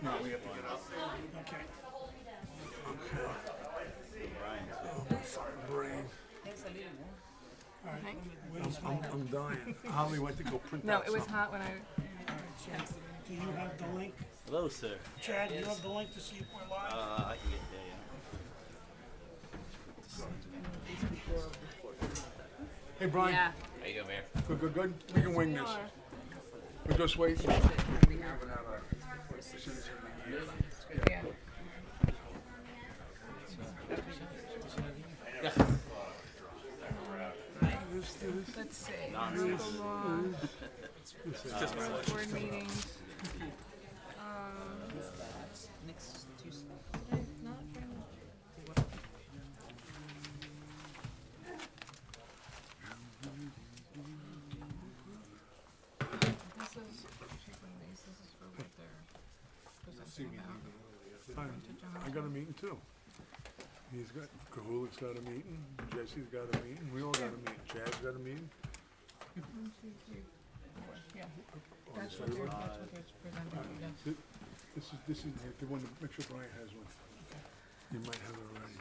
No, we have to get up. Okay. Oh, my fucking brain. All right. I'm dying. Holly went to go print No, out it was something. hot when I. All right, so do you have the link? Hello, sir. Chad, do you have the link to see if we're live? I can get there, Hey, Brian. Yeah. How you doing, man? Good, good, good. We can wing this. We're just waiting. Yeah. Let's see. Local law. Board meetings. Next Tuesday. Not from. This is for what they're presenting about. I got a meeting too. He's got, Kahulik's got a meeting, Jesse's got a meeting, we all got a meeting, Chad's got a meeting. 1, 2, 3, 4. Yeah. That's what they're presenting. Yes. This is the one, make sure Brian has one. You might have it already.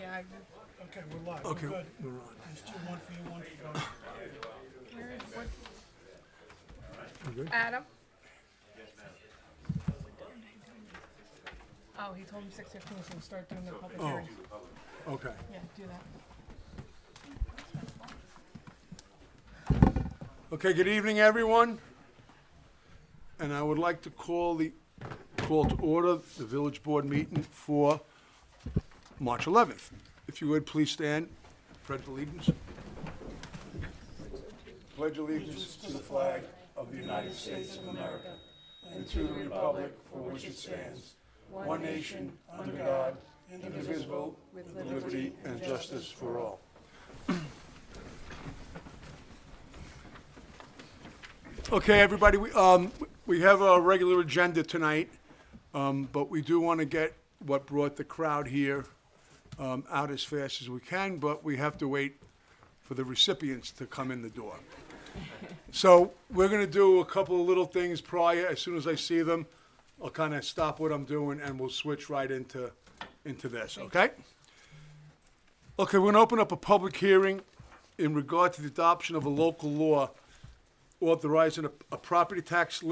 Yeah. Okay, we're live. Okay, We're good. we're on. There's two, one for you, one for both. Where is what? You good? Adam. Oh, he told him 6:15, so we'll start doing the public Oh, hearing. okay. Yeah, do that. Okay, good evening, everyone. And I would like to call to order the village board meeting for March 11th. If you would, please stand, pledge allegiance. Pledge allegiance to the flag of the United States of America and to the republic for which it stands, one nation, under God, indivisible, with liberty and justice for all. Okay, everybody, we have a regular agenda tonight, but we do want to get what brought the crowd here out as fast as we can, but we have to wait for the recipients to come in the door. So we're going to do a couple of little things prior. As soon as I see them, I'll kind of stop what I'm doing and we'll switch right into this, okay? Okay, we're going to open up a public hearing in regard to the adoption of a local law authorizing a property tax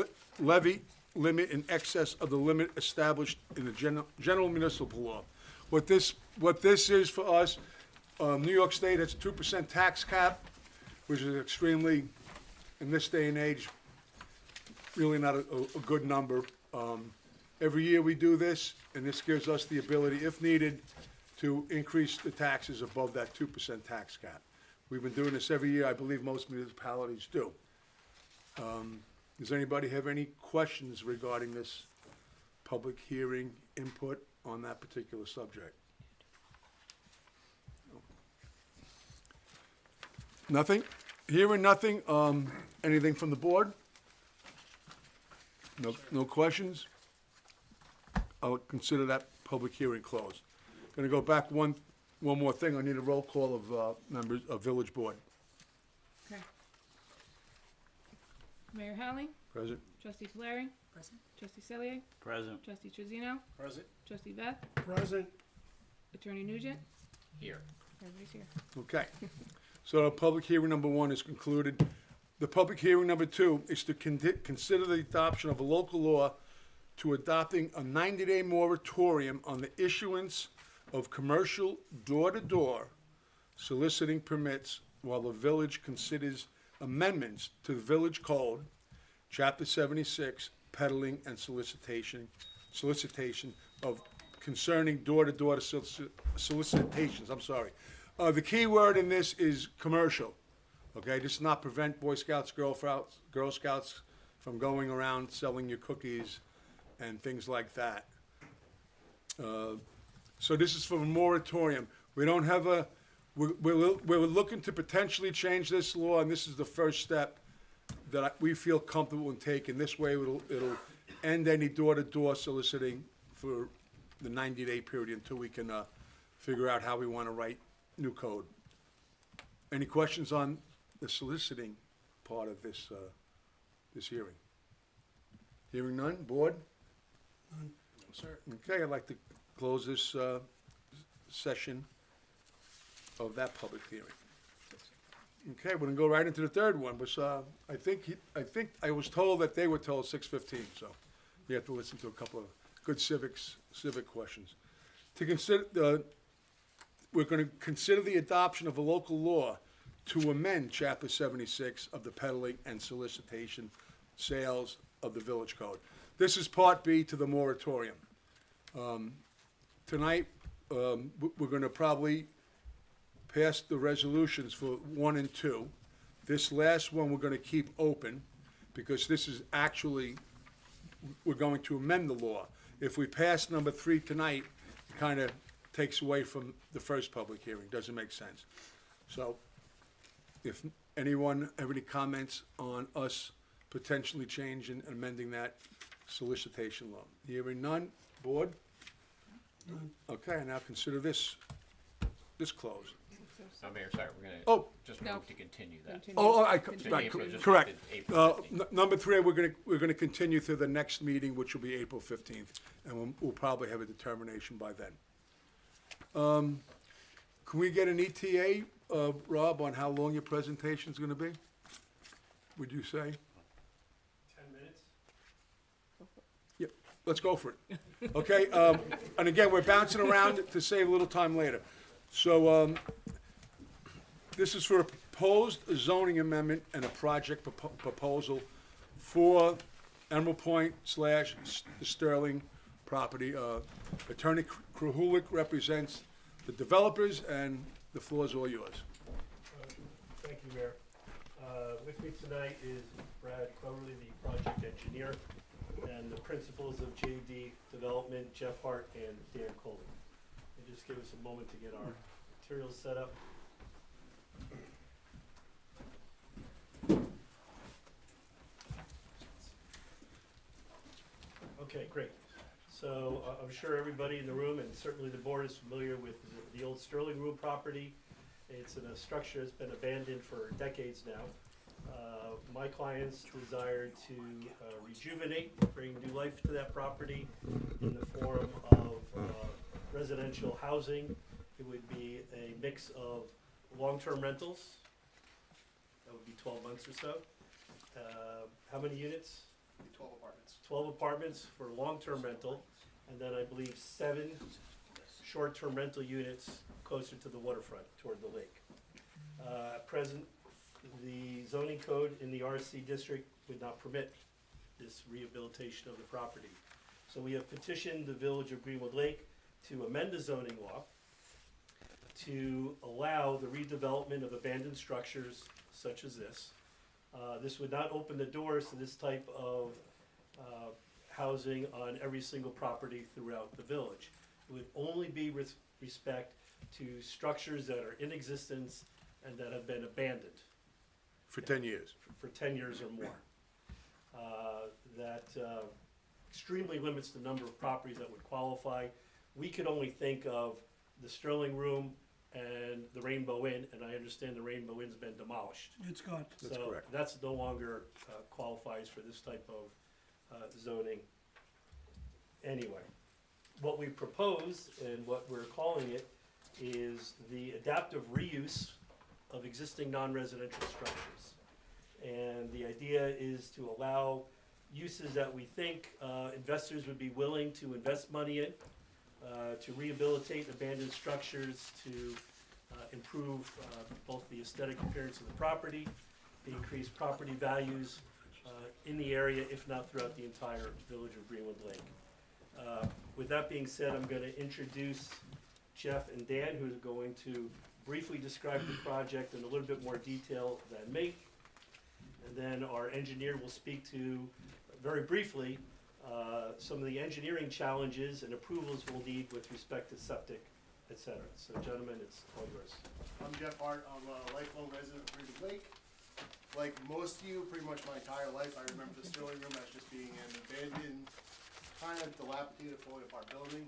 levy limit in excess of the limit established in the general municipal law. What this is for us, New York State has a 2% tax cap, which is extremely, in this day and age, really not a good number. Every year we do this, and this gives us the ability, if needed, to increase the taxes above that 2% tax cap. We've been doing this every year. I believe most municipalities do. Does anybody have any questions regarding this public hearing input on that particular subject? Nothing? Hearing nothing, anything from the board? No questions? I'll consider that public hearing closed. Gonna go back one more thing. I need a roll call of members of village board. Okay. Mayor Howley, Present? Trustee Polari, Present. Trustee Cellier, Present. Trustee Trezino, Present. Trustee Beth, Present. Attorney Nugent. Here. Everybody's here. Okay. So public hearing number 1 is concluded. The public hearing number 2 is to consider the adoption of a local law to adopting a 90-day moratorium on the issuance of commercial door-to-door soliciting permits while the village considers amendments to the village code, chapter 76, peddling and solicitation of concerning door-to-door solicitations. I'm sorry. The key word in this is commercial. Okay, this does not prevent Boy Scouts, Girl Scouts from going around selling you cookies and things like that. So this is for a moratorium. We don't have a, we're looking to potentially change this law, and this is the first step that we feel comfortable in taking. This way it'll end any door-to-door soliciting for the 90-day period until we can figure out how we want to write new code. Any questions on the soliciting part of this hearing? Hearing none, board? None. Sir. Okay, I'd like to close this session of that public hearing. Okay, we're gonna go right into the third one, which I think I was told that they were told 6:15, so you have to listen to a couple of good civic questions. To consider, we're gonna consider the adoption of a local law to amend Chapter 76 of the peddling and solicitation sales of the Village Code. This is Part B to the moratorium. Tonight, we're gonna probably pass the resolutions for 1 and 2. This last one, we're gonna keep open, because this is actually, we're going to amend the law. If we pass number 3 tonight, it kinda takes away from the first public hearing, doesn't make sense. So, if anyone have any comments on us potentially changing and amending that solicitation law? Hearing none, board? None. Okay, now consider this closed. Mayor, sorry, we're gonna Oh. just No. move to continue that. Continue. Oh, Continue. right, April, just correct. make it April 15th. Number 3, we're gonna continue through the next meeting, which will be April 15th, and we'll probably have a determination by then. Can we get an ETA, Rob, on how long your presentation's gonna be? Would you say? 10 minutes? Yep, let's go for it. Okay, and again, we're bouncing around to save a little time later. So, this is for a proposed zoning amendment and a project proposal for Emerald Point / the Sterling property. Attorney Krahulik represents the developers, and the floor is all yours. Thank you, Mayor. With me tonight is Brad Cloverly, the project engineer, and the principals of JD Development, Jeff Hart and Dan Coley. And just give us a moment to get our materials set up. Okay, great. So I'm sure everybody in the room, and certainly the board, is familiar with the old Sterling Room property. It's in a structure that's been abandoned for decades now. My clients desired to rejuvenate, bring new life to that property in the form of residential housing. It would be a mix of long-term rentals. That would be 12 months or so. How many units? 12 apartments. 12 apartments for long-term rental, and then I believe 7 short-term rental units closer to the waterfront toward the lake. At present, the zoning code in the RC district would not permit this rehabilitation of the property. So we have petitioned the Village of Greenwood Lake to amend the zoning law to allow the redevelopment of abandoned structures such as this. This would not open the doors to this type of housing on every single property throughout the village. It would only be with respect to structures that are in existence and that have been abandoned For 10 years. for 10 years or more. That extremely limits the number of properties that would qualify. We could only think of the Sterling Room and the Rainbow Inn, and I understand the Rainbow Inn's been demolished. It's gone. That's So correct. that's no longer qualifies for this type of zoning. Anyway, what we propose and what we're calling it is the adaptive reuse of existing non-residential structures. And the idea is to allow uses that we think investors would be willing to invest money in, to rehabilitate abandoned structures, to improve both the aesthetic appearance of the property, to increase property values in the area, if not throughout the entire village of Greenwood Lake. With that being said, I'm going to introduce Jeff and Dan, who are going to briefly describe the project in a little bit more detail than me. And then our engineer will speak to, very briefly, some of the engineering challenges and approvals we'll need with respect to septic, et cetera. So gentlemen, it's all yours. I'm Jeff Hart. I'm a lifelong resident of Greenwood Lake. Like most of you, pretty much my entire life, I remember the Sterling Room as just being an abandoned, kind of dilapidated, falling apart building.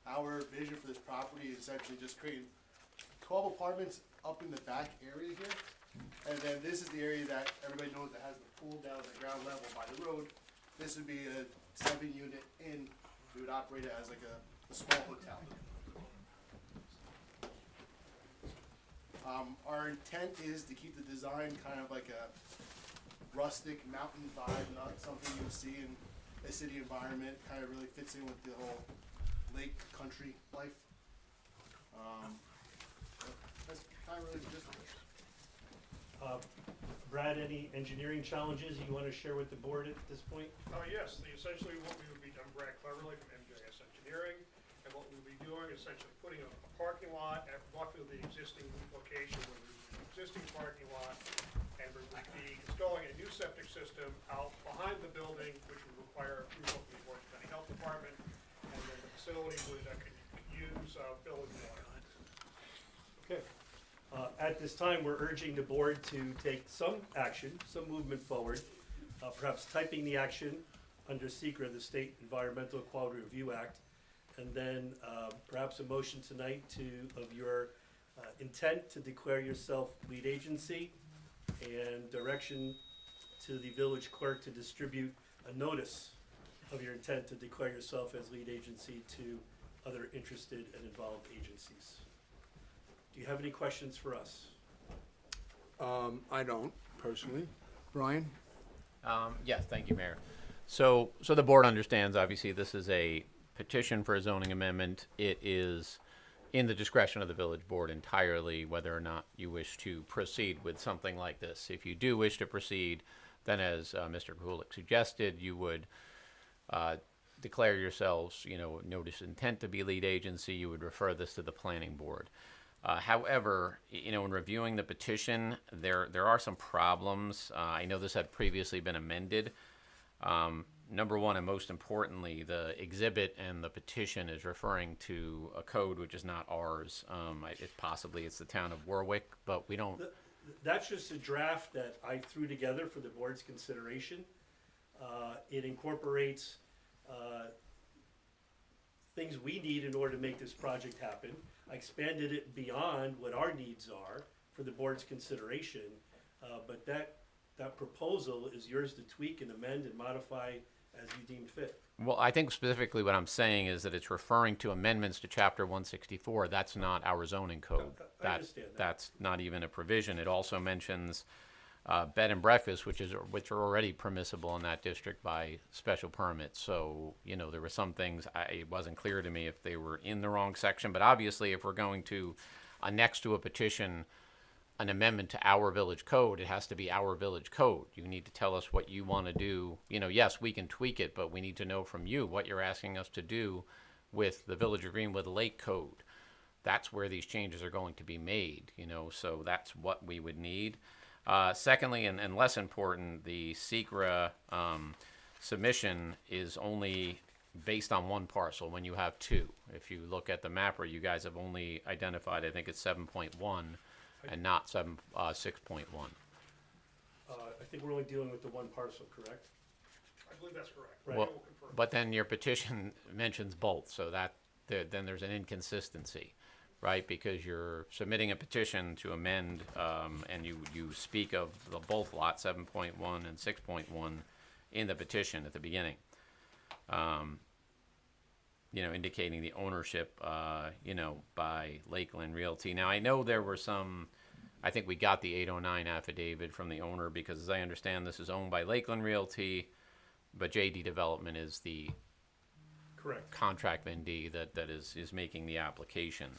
Our vision for this property is essentially just creating 12 apartments up in the back area here. And then this is the area that everybody knows that has the pool down at the ground level by the road. This would be a 7-unit inn. We would operate it as like a small hotel. Our intent is to keep the design kind of like a rustic mountain vibe, not something you'll see in a city environment. Kind of really fits in with the whole lake country life. That's kind of really just it. Brad, any engineering challenges you want to share with the board at this point? Yes, essentially what we would be, I'm Brad Cleverly from MJS Engineering, and what we would be doing is essentially putting a parking lot at roughly the existing location where there's an existing parking lot, and we would be installing a new septic system out behind the building, which would require approval from the Orange County Health Department, and then the facility would could use village water. Okay. At this time, we're urging the board to take some action, some movement forward, perhaps typing the action under SECRA, the State Environmental Quality Review Act, and then perhaps a motion tonight of your intent to declare yourself lead agency and direction to the village clerk to distribute a notice of your intent to declare yourself as lead agency to other interested and involved agencies. Do you have any questions for us? I don't, personally. Brian? Yes, thank you, Mayor. So the board understands, obviously, this is a petition for a zoning amendment. It is in the discretion of the village board entirely whether or not you wish to proceed with something like this. If you do wish to proceed, then as Mr. Kulik suggested, you would declare yourselves, notice intent to be lead agency. You would refer this to the planning board. However, in reviewing the petition, there are some problems. I know this had previously been amended. Number one, and most importantly, the exhibit and the petition is referring to a code which is not ours. Possibly it's the town of Warwick, but we don't. That's just a draft that I threw together for the board's consideration. It incorporates things we need in order to make this project happen. I expanded it beyond what our needs are for the board's consideration, but that proposal is yours to tweak and amend and modify as you deem fit. Well, I think specifically what I'm saying is that it's referring to amendments to Chapter 164. That's not our zoning code. I understand that. That's not even a provision. It also mentions bed and breakfast, which are already permissible in that district by special permit. So, there were some things, it wasn't clear to me if they were in the wrong section. But obviously, if we're going to annex to a petition an amendment to our village code, it has to be our village code. You need to tell us what you want to do. Yes, we can tweak it, but we need to know from you what you're asking us to do with the Village of Greenwood Lake code. That's where these changes are going to be made, so that's what we would need. Secondly, and less important, the SECRA submission is only based on one parcel when you have two. If you look at the mapper, you guys have only identified, I think it's 7.1 and not 6.1. I think we're only dealing with the one parcel, correct? I believe that's correct. Right. Well, I will confirm. but then your petition mentions both, so then there's an inconsistency, right? Because you're submitting a petition to amend, and you speak of the both lot 7.1 and 6.1 in the petition at the beginning, indicating the ownership, by Lakeland Realty. Now, I know there were some. I think we got the 809 affidavit from the owner because, as I understand, this is owned by Lakeland Realty, but JD Development is the Correct. contract vendee that is making the application.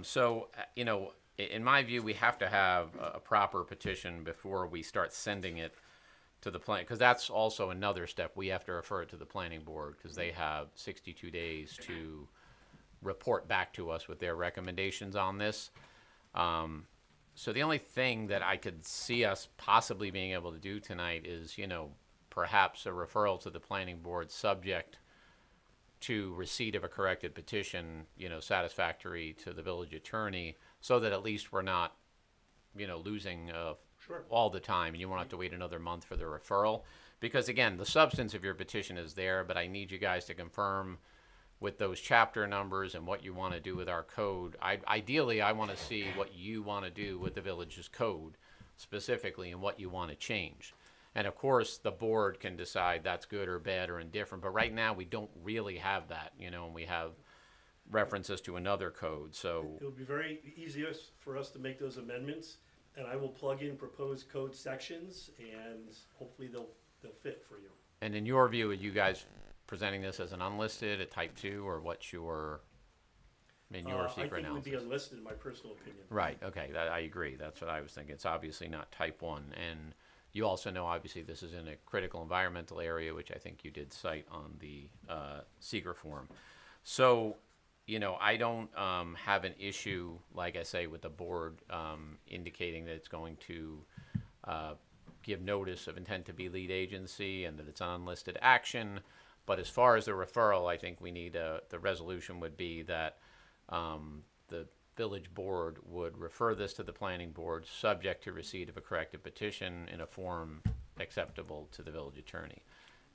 So, in my view, we have to have a proper petition before we start sending it to the plan, because that's also another step. We have to refer it to the planning board because they have 62 days to report back to us with their recommendations on this. So the only thing that I could see us possibly being able to do tonight is, perhaps a referral to the planning board subject to receipt of a corrected petition, satisfactory to the village attorney, so that at least we're not, losing Sure. all the time, and you won't have to wait another month for the referral. Because again, the substance of your petition is there, but I need you guys to confirm with those chapter numbers and what you want to do with our code. Ideally, I want to see what you want to do with the village's code specifically and what you want to change. And of course, the board can decide that's good or bad or indifferent, but right now, we don't really have that, you know, and we have references to another code, so, It would be very easiest for us to make those amendments, and I will plug in proposed code sections, and hopefully they'll fit for you. and in your view, are you guys presenting this as an unlisted, a type 2, or what's your, in your I secret think it would be analysis? unlisted in my personal opinion. Right, okay, I agree, that's what I was thinking, it's obviously not type 1, and you also know, obviously, this is in a critical environmental area, which I think you did cite on the secret form. So, you know, I don't have an issue, like I say, with the board indicating that it's going to give notice of intent to be lead agency and that it's an unlisted action. But as far as the referral, I think we need the resolution would be that the village board would refer this to the planning board, subject to receipt of a corrective petition in a form acceptable to the village attorney.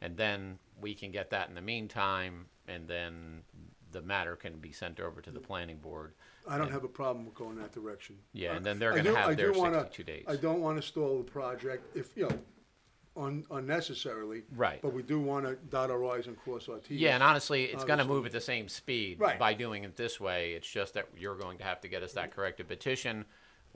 And then we can get that in the meantime, and then the matter can be sent over to the planning board. I don't have a problem with going that direction. Yeah, and then they're I gonna do- I have do their wanna- 62 days. I don't want to stall the project if, you know, unnecessarily. Right. But we do want to dot our i's and cross our t's. Yeah, and honestly, it's gonna Obviously. move at the same speed Right. by doing it this way. It's just that you're going to have to get us that corrected petition.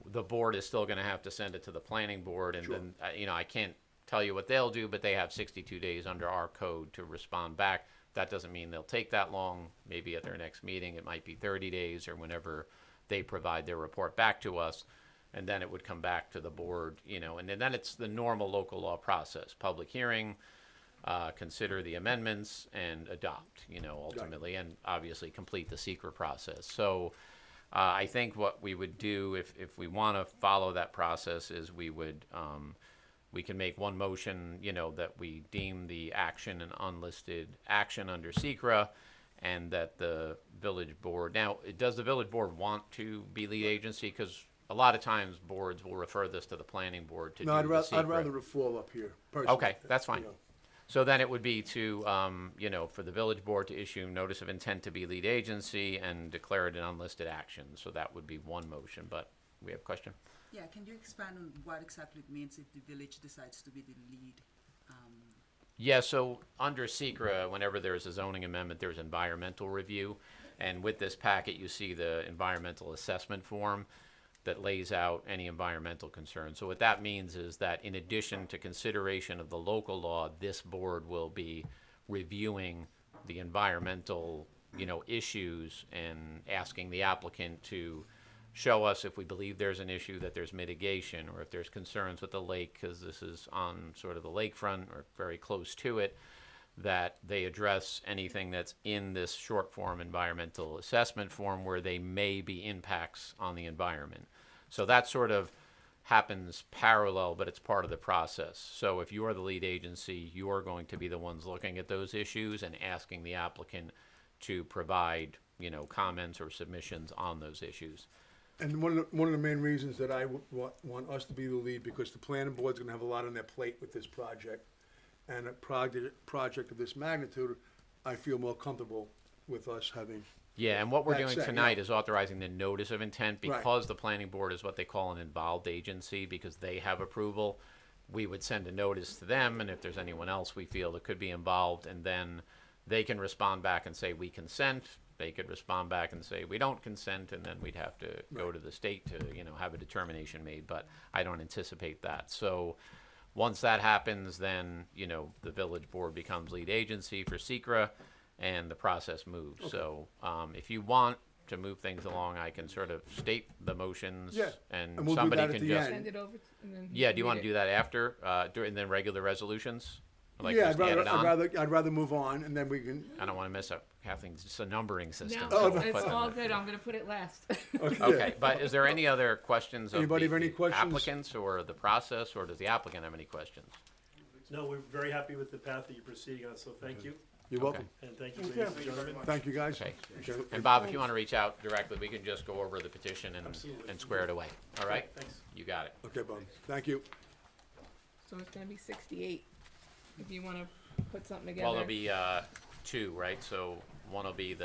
The board is still gonna have to send it to the planning board, and Sure. then, you know, I can't tell you what they'll do, but they have 62 days under our code to respond back. That doesn't mean they'll take that long. Maybe at their next meeting, it might be 30 days or whenever they provide their report back to us. And then it would come back to the board, you know, and then it's the normal local law process, public hearing, consider the amendments and adopt, you know, ultimately, and obviously complete the secret process. So I think what we would do if we want to follow that process is we would, we can make one motion, you know, that we deem the action an unlisted action under secra, and that the village board, now, does the village board want to be lead agency? Because a lot of times boards will refer this to the planning board to No, do I'd the rather, secret. I'd rather it fall up here, personally. Okay, that's fine. You know. So then it would be to, you know, for the village board to issue notice of intent to be lead agency and declare it an unlisted action. So that would be one motion, but we have a question? Yeah, can you expand on what exactly it means if the village decides to be the lead? Yeah, so under secra, whenever there's a zoning amendment, there's environmental review. And with this packet, you see the environmental assessment form that lays out any environmental concerns. So what that means is that in addition to consideration of the local law, this board will be reviewing the environmental, you know, issues and asking the applicant to show us if we believe there's an issue, that there's mitigation, or if there's concerns with the lake, because this is on sort of the lakefront or very close to it, that they address anything that's in this short form environmental assessment form where they may be impacts on the environment. So that sort of happens parallel, but it's part of the process. So if you are the lead agency, you are going to be the ones looking at those issues and asking the applicant to provide, you know, comments or submissions on those issues. And one of the main reasons that I want us to be the lead, because the planning board's gonna have a lot on their plate with this project. And a project of this magnitude, I feel more comfortable with us having. Yeah, and what we're That doing said, tonight yeah. is authorizing the notice of intent Right. because the planning board is what they call an involved agency because they have approval. We would send a notice to them, and if there's anyone else we feel that could be involved, and then they can respond back and say we consent. They could respond back and say we don't consent, and then we'd have to go Right. to the state to, you know, have a determination made. But I don't anticipate that. So once that happens, then, you know, the village board becomes lead agency for secra, and the process moves. So if you want to move things along, I can sort of state the motions, Yeah, and and we'll do somebody that at can the just. end. Send it over and then. Yeah, do you read want to it. do that after, during the regular resolutions? Like Yeah, just add it on? I'd rather move on, and then we can. I don't want to mess up Kathleen's, it's a numbering system. No, so we'll it's put- all good, I'm gonna put it last. Okay, but is there any other questions of Anybody the have any questions? applicants or the process, or does the applicant have any questions? No, we're very happy with the path that you're proceeding on, so thank you, You're welcome. and thank you, Okay. ladies and gentlemen. Thank you, guys. Okay. Okay. And Bob, if you want to reach out directly, we can just go over the petition Absolutely. and square it away, all right? Thanks. You got it. Okay, Bob, thank you. So it's gonna be 68, if you wanna put something together. Well, there'll be two, right? So one will be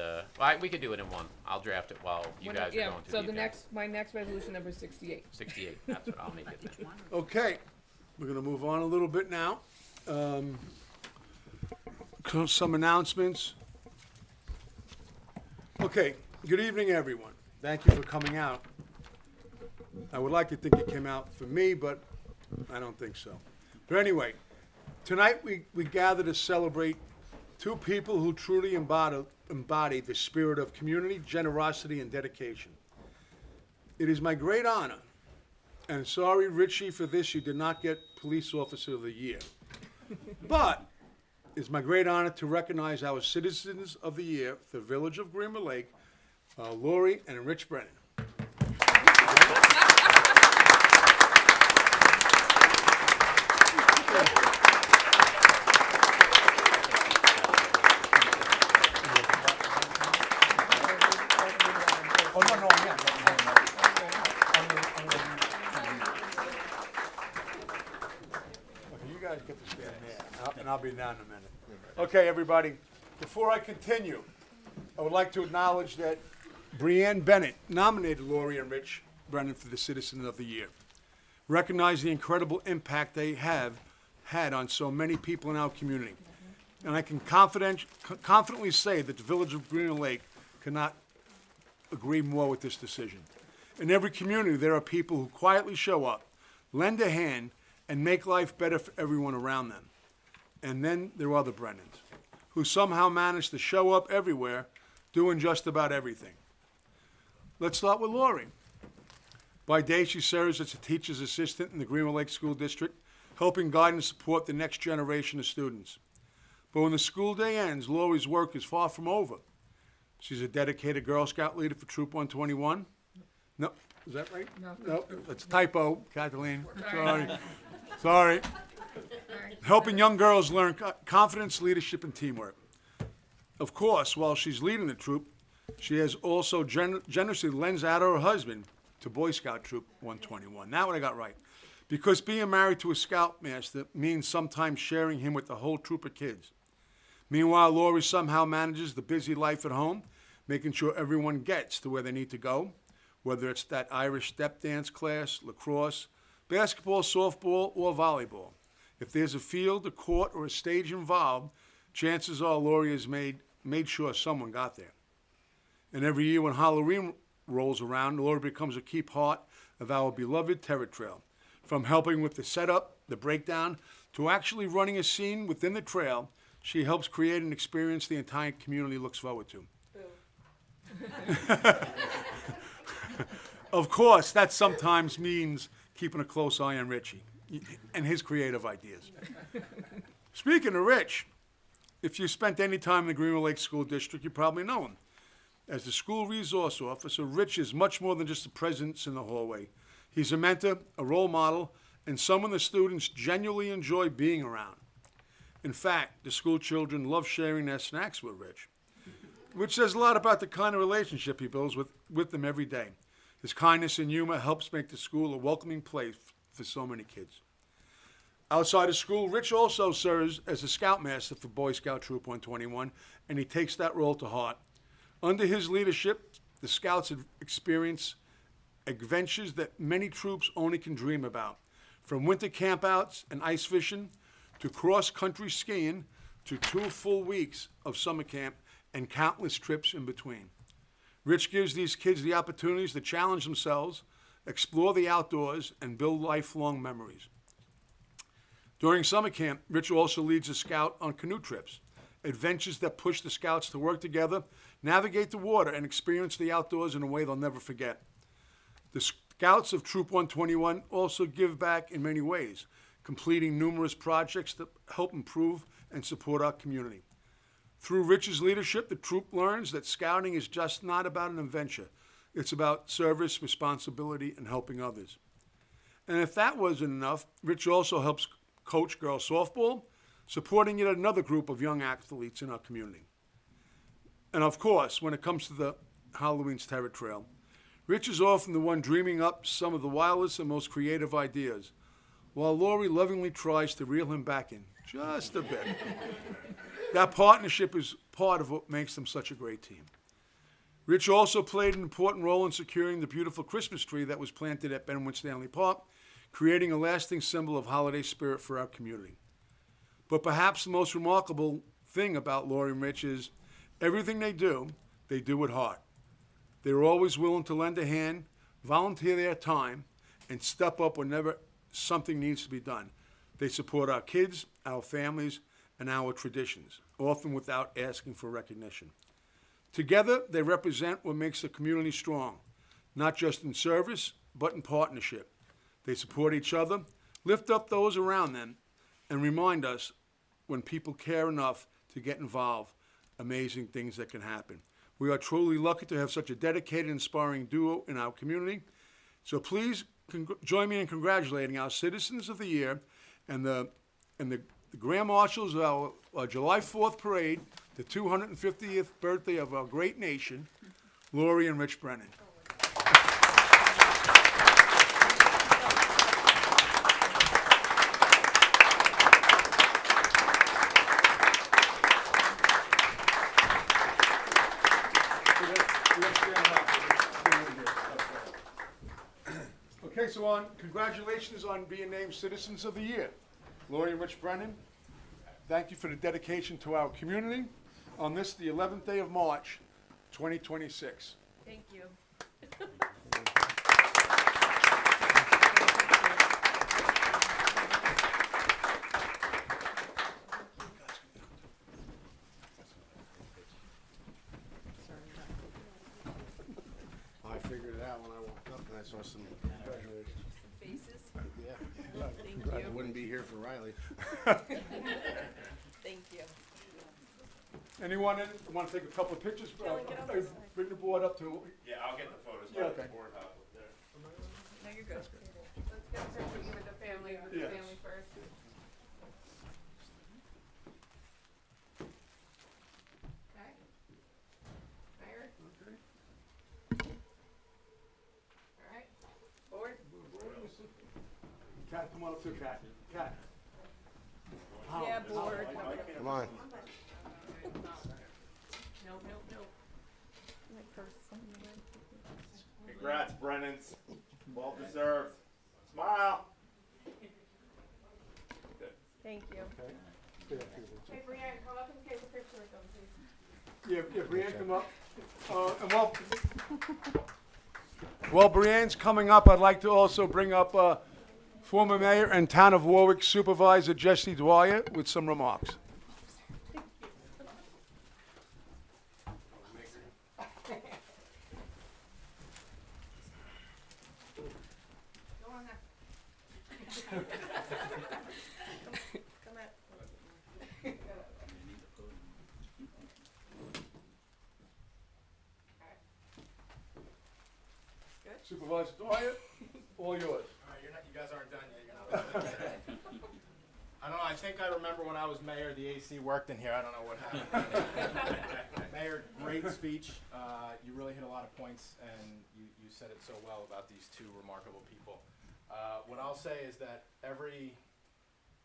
we could do it in one. I'll draft it while you When- guys are yeah, going through so the the agenda. my next resolution number is 68. 68, that's what I'll make it then. Okay, We're gonna move on a little bit now. Some announcements. Okay, good evening, everyone. Thank you for coming out. I would like to think you came out for me, but I don't think so. But anyway, tonight we gather to celebrate two people who truly embody the spirit of community, generosity, and dedication. It is my great honor, and sorry, Richie, for this, you did not get Police Officer of the Year. But it's my great honor to recognize our Citizens of the Year, the Village of Greenwood Lake, Lori and Rich Brennan. Oh, no, yeah. Okay, you guys get to stand there, and I'll be down in a minute. Okay, everybody, before I continue, I would like to acknowledge that Brianne Bennett nominated Lori and Rich Brennan for the Citizen of the Year. Recognize the incredible impact they have had on so many people in our community. And I can confidently say that the Village of Greenwood Lake cannot agree more with this decision. In every community, there are people who quietly show up, lend a hand, and make life better for everyone around them. And then there are the Brennans, who somehow manage to show up everywhere, doing just about everything. Let's start with Lori. By day, she serves as a teacher's assistant in the Greenwood Lake School District, helping guide and support the next generation of students. But when the school day ends, Lori's work is far from over. She's a dedicated Girl Scout leader for Troop 121. No, is that right? No, that's a typo, Kathleen. Sorry. Helping young girls learn confidence, leadership, and teamwork. Of course, while she's leading the troop, she has also generously lends out her husband to Boy Scout Troop 121. Now what I got right. Because being married to a Scoutmaster means sometimes sharing him with the whole troop of kids. Meanwhile, Lori somehow manages the busy life at home, making sure everyone gets to where they need to go, whether it's that Irish step dance class, lacrosse, basketball, softball, or volleyball. If there's a field, a court, or a stage involved, chances are Lori has made sure someone got there. And every year when Halloween rolls around, Lori becomes a key part of our beloved Terror Trail. From helping with the setup, the breakdown, to actually running a scene within the trail, she helps create an experience the entire community looks forward to. Of course, that sometimes means keeping a close eye on Richie and his creative ideas. Speaking of Rich, if you spent any time in the Greenwood Lake School District, you probably know him. As the school resource officer, Rich is much more than just a presence in the hallway. He's a mentor, a role model, and someone the students genuinely enjoy being around. In fact, the school children love sharing their snacks with Rich, which says a lot about the kind of relationship he builds with them every day. His kindness and humor helps make the school a welcoming place for so many kids. Outside of school, Rich also serves as a Scoutmaster for Boy Scout Troop 121, and he takes that role to heart. Under his leadership, the Scouts have experienced adventures that many troops only can dream about, from winter campouts and ice fishing, to cross-country skiing, to 2 full weeks of summer camp, and countless trips in between. Rich gives these kids the opportunities to challenge themselves, explore the outdoors, and build lifelong memories. During summer camp, Rich also leads a Scout on canoe trips, adventures that push the Scouts to work together, navigate the water, and experience the outdoors in a way they'll never forget. The Scouts of Troop 121 also give back in many ways, completing numerous projects that help improve and support our community. Through Rich's leadership, the troop learns that scouting is just not about an adventure. It's about service, responsibility, and helping others. And if that wasn't enough, Rich also helps coach girls softball, supporting yet another group of young athletes in our community. And of course, when it comes to the Halloween's Terror Trail, Rich is often the one dreaming up some of the wildest and most creative ideas, while Lori lovingly tries to reel him back in just a bit. That partnership is part of what makes them such a great team. Rich also played an important role in securing the beautiful Christmas tree that was planted at Benwood Stanley Park, creating a lasting symbol of holiday spirit for our community. But perhaps the most remarkable thing about Lori and Rich is everything they do with heart. They're always willing to lend a hand, volunteer their time, and step up whenever something needs to be done. They support our kids, our families, and our traditions, often without asking for recognition. Together, they represent what makes the community strong, not just in service, but in partnership. They support each other, lift up those around them, and remind us when people care enough to get involved, amazing things that can happen. We are truly lucky to have such a dedicated, inspiring duo in our community. So please join me in congratulating our Citizens of the Year and the Grand Marshals of our July 4th parade, the 250th birthday of our great nation, Lori and Rich Brennan. Okay, so congratulations on being named Citizens of the Year. Lori and Rich Brennan, thank you for the dedication to our community on this, the 11th day of March, 2026. Thank you. I figured it out when I walked up and I saw some. Faces? Yeah. Thank I you. wouldn't be here for Riley. Thank you. Anyone want to take a couple of pictures? Kelly, get on this side. Bring the board up to, Yeah, I'll get the photos. Yeah, okay. Board hop up there. No, you're good. Let's get a picture with the family Yes. first. Okay. Mayor, all right, board? Kat, come on up to Kat. Kat. Yeah, board. Come on. Nope. Congrats, Brennans. Well deserved. Smile. Thank you. Hey, Brianne, come up and take a picture with them, please. Yeah, Brianne, come up. And while Brianne's coming up, I'd like to also bring up former Mayor and Town of Warwick Supervisor Jesse Dwyer with some remarks. Go on now. Come at. Supervisor Dwyer, all yours. All right, you guys aren't done yet. You're not done yet. I don't know. I think I remember when I was mayor, the AC worked in here. I don't know what happened. Mayor, great speech. You really hit a lot of points, and you said it so well about these two remarkable people. What I'll say is that every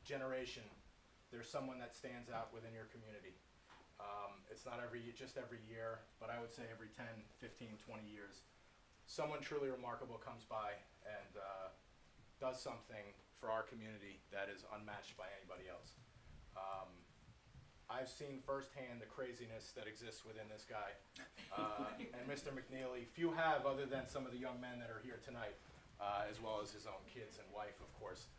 generation, there's someone that stands out within your community. It's not just every year, but I would say every 10, 15, 20 years. Someone truly remarkable comes by and does something for our community that is unmatched by anybody else. I've seen firsthand the craziness that exists within this guy. And Mr. McNeely, few have other than some of the young men that are here tonight, as well as his own kids and wife, of course.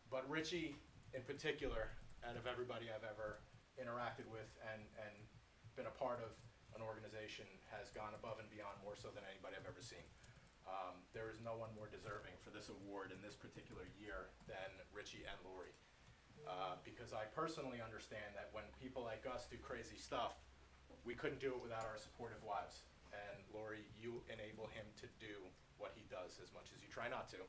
But Richie, in particular, out of everybody I've ever interacted with and been a part of an organization, has gone above and beyond, more so than anybody I've ever seen. There is no one more deserving for this award in this particular year than Richie and Lori. Because I personally understand that when people like us do crazy stuff, we couldn't do it without our supportive wives. And Lori, you enable him to do what he does as much as you try not to.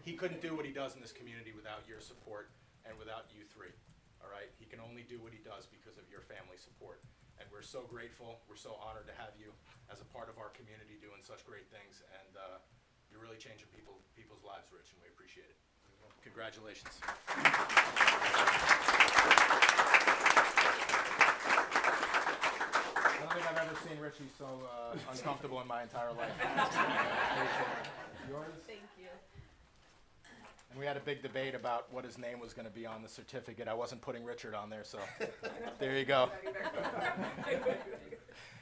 He couldn't do what he does in this community without your support and without you three, all right? He can only do what he does because of your family support. And we're so grateful, we're so honored to have you as a part of our community doing such great things. And you're really changing people's lives, Rich, and we appreciate it. Congratulations. I don't think I've ever seen Richie so uncomfortable in my entire life. Yours? Thank And we had a big debate about what his name was going to be on the certificate. I wasn't putting Richard on there, so there you go.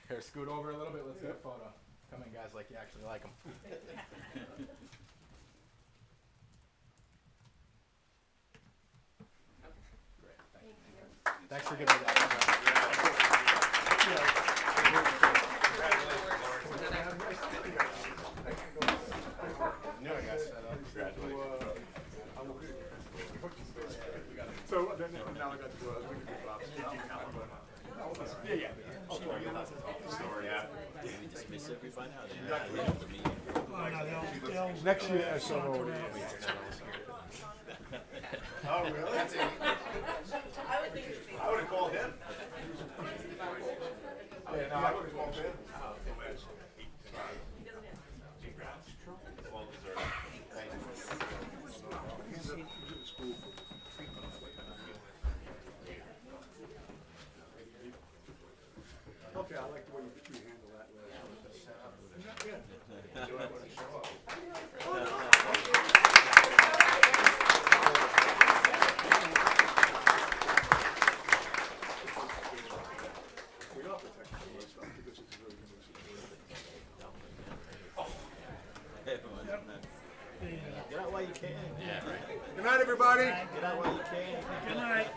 Here, scoot over a little bit. Let's get a photo. Come in, guys, like you actually like him. Thanks for giving me that. So now I got to next year, SRO. Oh, really? I would have called him. Yeah, no, I would have called him. Well deserved. Thank you. Okay, I like the way you handle that. We are protected from this stuff because it's a very good situation. Get out while you can. Yeah, right. Good night, everybody. Get out while you can. Good night.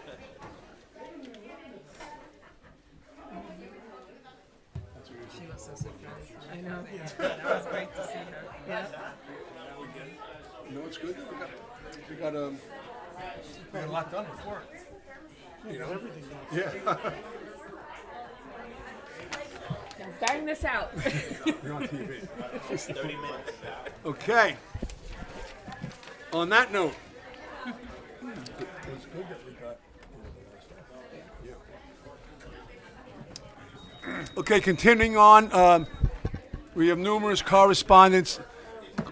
She was so surprised. I know. That was great to see her. Yeah. You know what's good? We got a lot done before. You know? Everything done. Yeah. And bang this out. You're on TV. 30 minutes. Okay. On that note. It's good that we got. Okay, continuing on, we have numerous correspondence.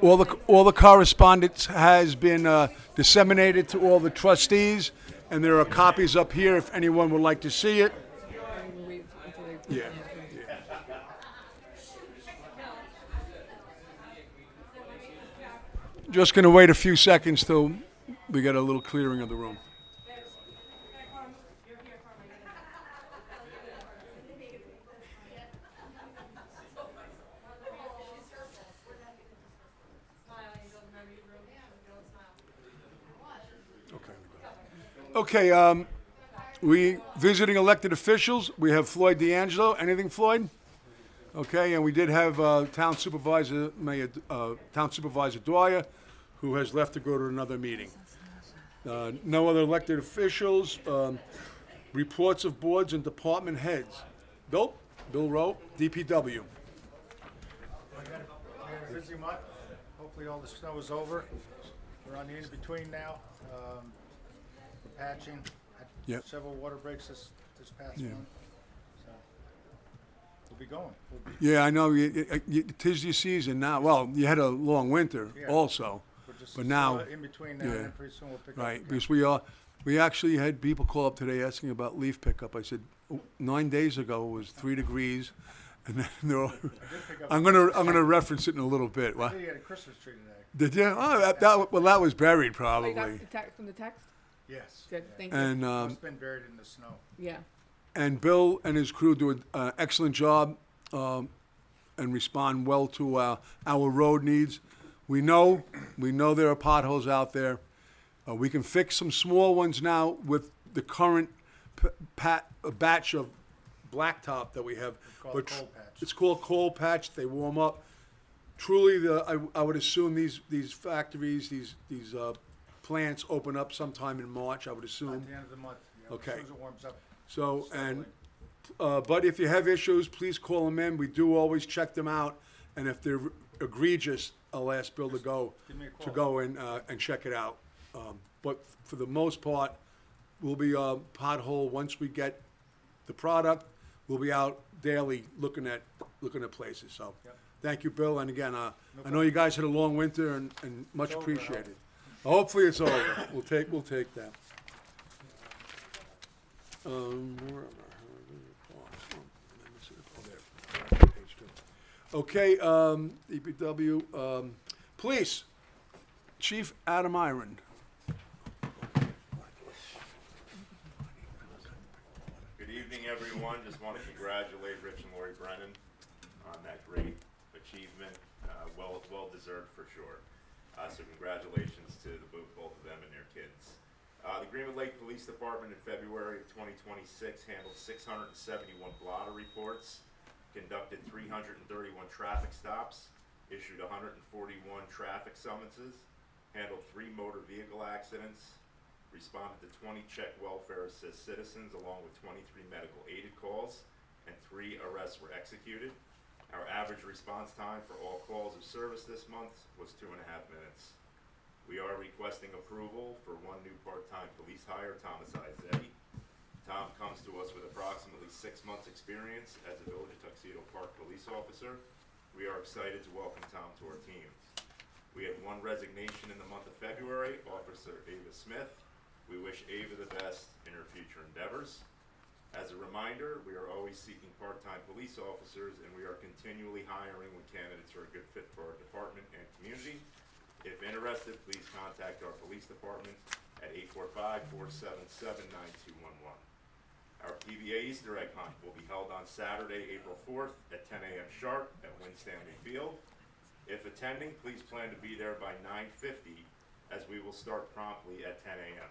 All the correspondence has been disseminated to all the trustees, and there are copies up here if anyone would like to see it. Yeah. Just going to wait a few seconds till we get a little clearing of the room. Okay, we visiting elected officials. We have Floyd D'Angelo. Anything, Floyd? Okay, and we did have Town Supervisor Dwyer, who has left to go to another meeting. No other elected officials. Reports of boards and department heads. Bill Rowe, DPW. We had a busy month. Hopefully all the snow is over. We're on the in-between now. We're patching. Had Yep. several water breaks this past Yeah. month. So we'll be going. Yeah, I know. 'Tis your season now. Well, you had a long winter Yeah. also, We're just but now, in between now, yeah. and then pretty soon we'll pick up right? again. Because we actually had people call up today asking about leaf pickup. I said 9 days ago it was 3 degrees, and then pick up- I'm gonna reference it in a little bit. I What? think you had a Christmas tree today. Did you? Oh, that was buried Oh, you probably. got the text from the text? Yes. Good, yeah. thank you. And It's been buried in the snow. Yeah. and Bill and his crew do an excellent job and respond well to our road needs. We know there are potholes out there. We can fix some small ones now with the current batch of blacktop that we have. called But coal patch. It's called coal patch. They warm up. Truly, I would assume these factories, these plants open up sometime in March. I would assume. At the end of the month. Yeah, Okay. As soon as it warms up. So, and, but if you have issues, please call them in. We do always check them out. And if they're egregious, I'll ask Bill to go give me a call. in and check it out. But for the most part, we'll be pothole once we get the product. We'll be out daily looking at places. So, Yep. thank you, Bill. And again, I know you guys had a long winter and much It's over, I hope. appreciated. Hopefully it's over. We'll take that. Where am I? Oh, there. Page 2. Okay, DPW, police, Chief Adam Iron. everyone. Just want to congratulate Rich and Lori Brennan on that great achievement. Well deserved for sure. So congratulations to both of them and their kids. The Greenwood Lake Police Department in February of 2026 handled 671 blotter reports, conducted 331 traffic stops, issued 141 traffic summonses, handled 3 motor vehicle accidents, responded to 20 check welfare assist citizens along with 23 medical aided calls, and 3 arrests were executed. Our average response time for all calls of service this month was 2.5 minutes. We are requesting approval for 1 new part-time police hire, Thomas Izzetti. Tom comes to us with approximately 6 months' experience as a Village of Tuxedo Park police officer. We are excited to welcome Tom to our team. We had 1 resignation in the month of February, Officer Ava Smith. We wish Ava the best in her future endeavors. As a reminder, we are always seeking part-time police officers, and we are continually hiring when candidates are a good fit for our department and community. If interested, please contact our police department at 845-477-9211. Our PBA Easter egg hunt will be held on Saturday, April 4th at 10 a.m. sharp at Winstanley Field. If attending, please plan to be there by 9:50, as we will start promptly at 10 a.m.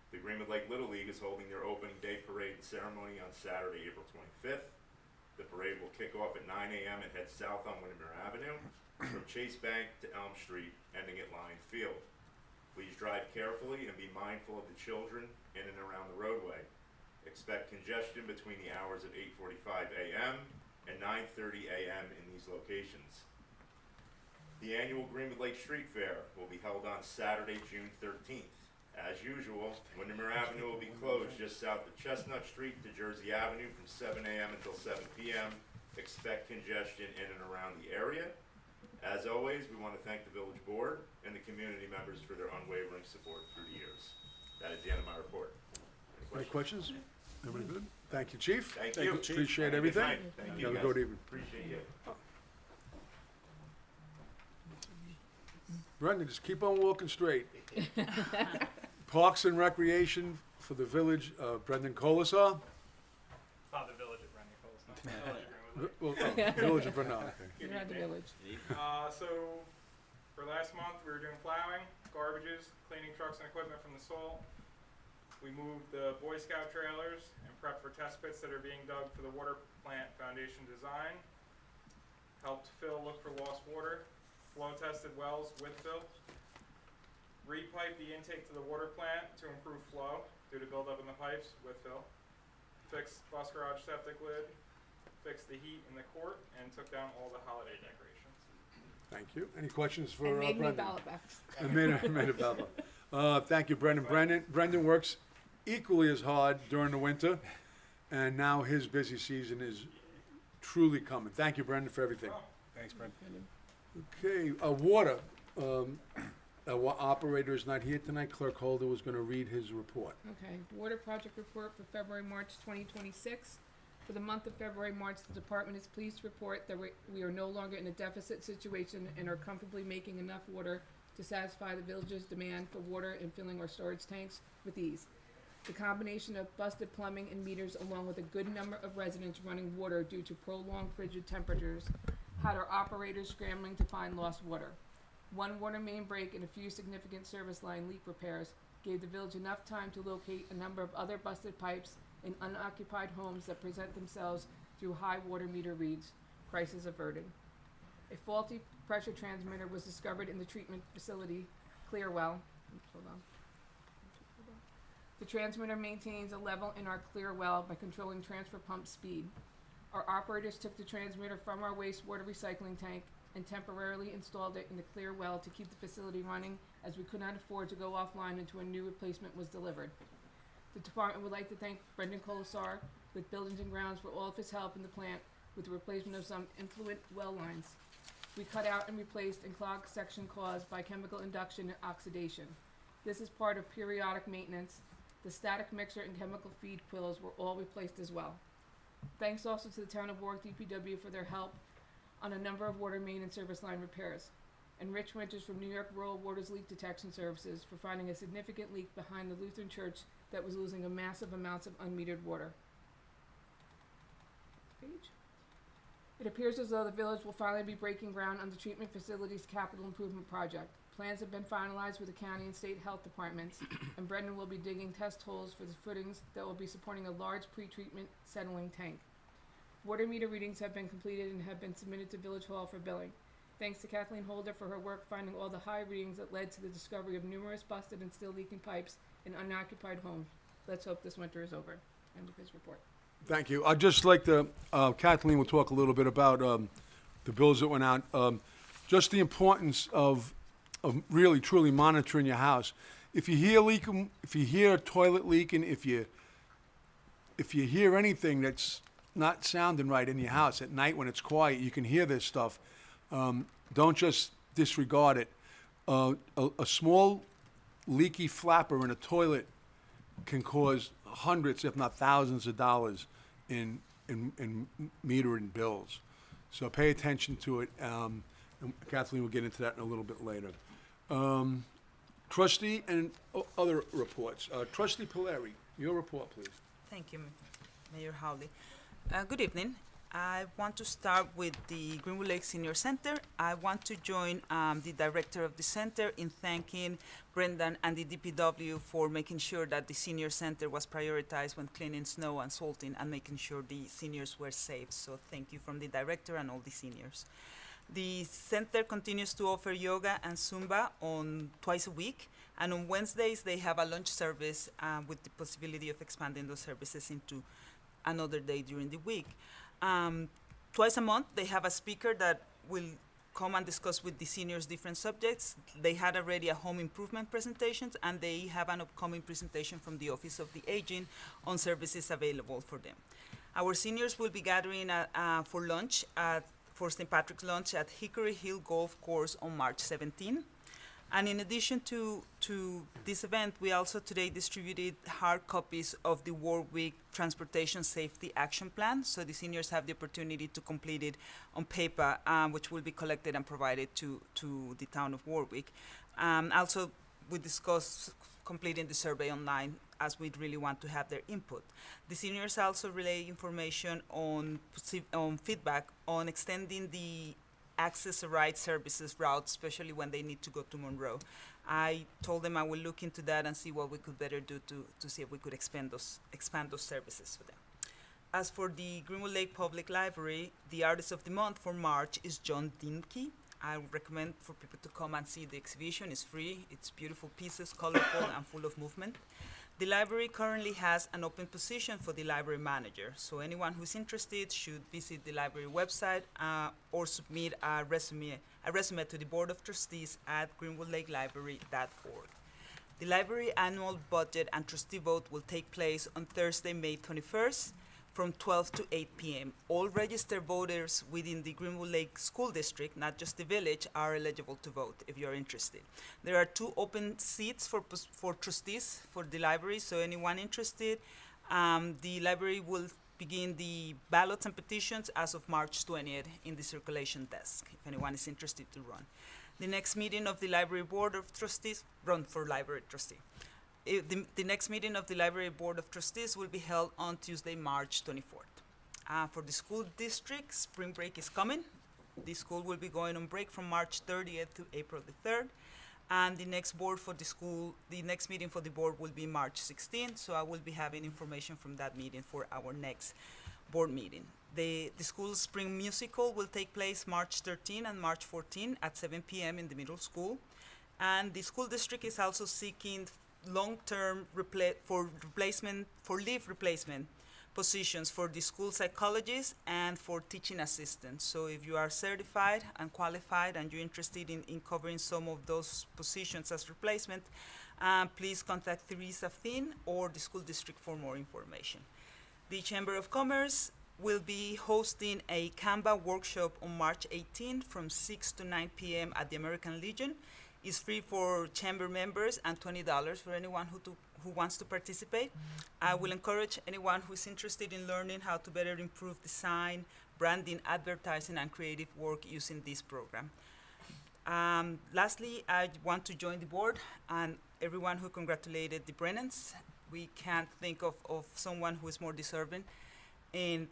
The Greenwood Lake Little League is holding their opening day parade and ceremony on Saturday, April 25th. The parade will kick off at 9 a.m. and head south on Windermere Avenue from Chase Bank to Elm Street, ending at Lion Field. Please drive carefully and be mindful of the children in and around the roadway. Expect congestion between the hours of 8:45 a.m. and 9:30 a.m. in these locations. The annual Greenwood Lake Street Fair will be held on Saturday, June 13th. As usual, Windermere Avenue will be closed just south of Chestnut Street to Jersey Avenue from 7 a.m. until 7 p.m. Expect congestion in and around the area. As always, we want to thank the Village Board and the community members for their unwavering support through the years. That is the end of my report. Any questions? Everybody good? Thank you, Chief. Thank you. Chief. Appreciate Have a good everything. night. Thank you, Have a guys. good evening. Appreciate you. Brendan, just keep on walking straight. Parks and Recreation for the Village, Brendan Colasar. Not the village of Brendan Coles, not the village of Greenwood Lake. Well, Village of Brendan, okay. You're at the village. So, for last month, we were doing plowing, garbages, cleaning trucks and equipment from the salt. We moved the Boy Scout trailers and prepped for test pits that are being dug for the water plant foundation design. Helped Phil look for lost water. Flow tested wells with Phil. Repiped the intake to the water plant to improve flow due to buildup in the pipes with Phil. Fixed bus garage septic lid. Fixed the heat in the court and took down all the holiday decorations. Thank you. Any questions for And made me Brendan? ballot box. And made a ballot. Thank you, Brendan. Brendan works equally as hard during the winter, and now his busy season is truly coming. Thank you, Brendan, for everything. Thanks, Brent. Okay, water. Our operator is not here tonight. Clerk Holder was going to read his report. Okay, water project report for February, March 2026. For the month of February, March, the department is pleased to report that we are no longer in a deficit situation and are comfortably making enough water to satisfy the village's demand for water and filling our storage tanks with ease. The combination of busted plumbing and meters, along with a good number of residents running water due to prolonged frigid temperatures, had our operators scrambling to find lost water. One water main break and a few significant service line leak repairs gave the village enough time to locate a number of other busted pipes in unoccupied homes that present themselves through high water meter reads. Crisis averted. A faulty pressure transmitter was discovered in the treatment facility, Clearwell. Hold on. The transmitter maintains a level in our clear well by controlling transfer pump speed. Our operators took the transmitter from our wastewater recycling tank and temporarily installed it in the clear well to keep the facility running, as we could not afford to go offline until a new replacement was delivered. The department would like to thank Brendan Colasar with Buildings and Grounds for all of his help in the plant with the replacement of some influent well lines. We cut out and replaced and clogged section caused by chemical induction and oxidation. This is part of periodic maintenance. The static mixer and chemical feed quills were all replaced as well. Thanks also to the Town of Warwick DPW for their help on a number of water main and service line repairs, and Rich Winters from New York Rural Waters Leak Detection Services for finding a significant leak behind the Lutheran Church that was losing a massive amounts of unmetered water. page. It appears as though the village will finally be breaking ground on the treatment facilities capital improvement project. Plans have been finalized with the county and state health departments, and Brendan will be digging test holes for the footings that will be supporting a large pre-treatment settling tank. Water meter readings have been completed and have been submitted to Village Hall for billing. Thanks to Kathleen Holder for her work finding all the high readings that led to the discovery of numerous busted and still leaking pipes in unoccupied homes. Let's hope this winter is over. End of his report. Thank you. I'd just like to, Kathleen will talk a little bit about the bills that went out. Just the importance of really truly monitoring your house. If you hear leaking, if you hear a toilet leaking, if you hear anything that's not sounding right in your house at night when it's quiet, you can hear this stuff. Don't just disregard it. A small leaky flapper in a toilet can cause hundreds, if not thousands of dollars in metering bills. So pay attention to it. And Kathleen will get into that in a little bit later. Trustee and other reports. Trustee Polari, your report, please. Thank you, Mayor Howley. Good evening. I want to start with the Greenwood Lake Senior Center. I want to join the director of the center in thanking Brendan and the DPW for making sure that the senior center was prioritized when cleaning snow and salting and making sure the seniors were safe. So thank you from the director and all the seniors. The center continues to offer yoga and Zumba on twice a week. And on Wednesdays, they have a lunch service with the possibility of expanding those services into another day during the week. Twice a month, they have a speaker that will come and discuss with the seniors different subjects. They had already a home improvement presentations, and they have an upcoming presentation from the Office of the Aging on services available for them. Our seniors will be gathering for lunch for St. Patrick's Lunch at Hickory Hill Golf Course on March 17. And in addition to this event, we also today distributed hard copies of the Warwick Transportation Safety Action Plan, so the seniors have the opportunity to complete it on paper, which will be collected and provided to the town of Warwick. Also, we discussed completing the survey online, as we really want to have their input. The seniors also relay information on feedback on extending the access ride services route, especially when they need to go to Monroe. I told them I will look into that and see what we could better do to see if we could expand those services for them. As for the Greenwood Lake Public Library, the artist of the month for March is John Dinky. I recommend for people to come and see the exhibition. It's free, it's beautiful pieces, colorful and full of movement. The library currently has an open position for the library manager, so anyone who's interested should visit the library website or submit a resume to the Board of Trustees at greenwoodlakelibrary.org. The library annual budget and trustee vote will take place on Thursday, May 21st from 12 to 8 p.m. All registered voters within the Greenwood Lake School District, not just the village, are eligible to vote if you're interested. There are 2 open seats for trustees for the library, so anyone interested, the library will begin the ballots and petitions as of March 20th in the circulation desk, if anyone is interested to run. The next meeting of the Library Board of Trustees, run for library trustee. The next meeting of the Library Board of Trustees will be held on Tuesday, March 24th. For the school district, spring break is coming. The school will be going on break from March 30th to April the 3rd. And the next meeting for the board will be March 16th, so I will be having information from that meeting for our next board meeting. The school spring musical will take place March 13 and March 14 at 7 p.m. in the middle school. And the school district is also seeking long-term leave replacement positions for the school psychologists and for teaching assistants. So if you are certified and qualified and you're interested in covering some of those positions as replacement, please contact Teresa Thin or the school district for more information. The Chamber of Commerce will be hosting a Canva workshop on March 18 from 6 to 9 p.m. at the American Legion. It's free for chamber members and $20 for anyone who wants to participate. I will encourage anyone who is interested in learning how to better improve design, branding, advertising, and creative work using this program. Lastly, I want to join the board and everyone who congratulated the Brennans. We can't think of someone who is more deserving. And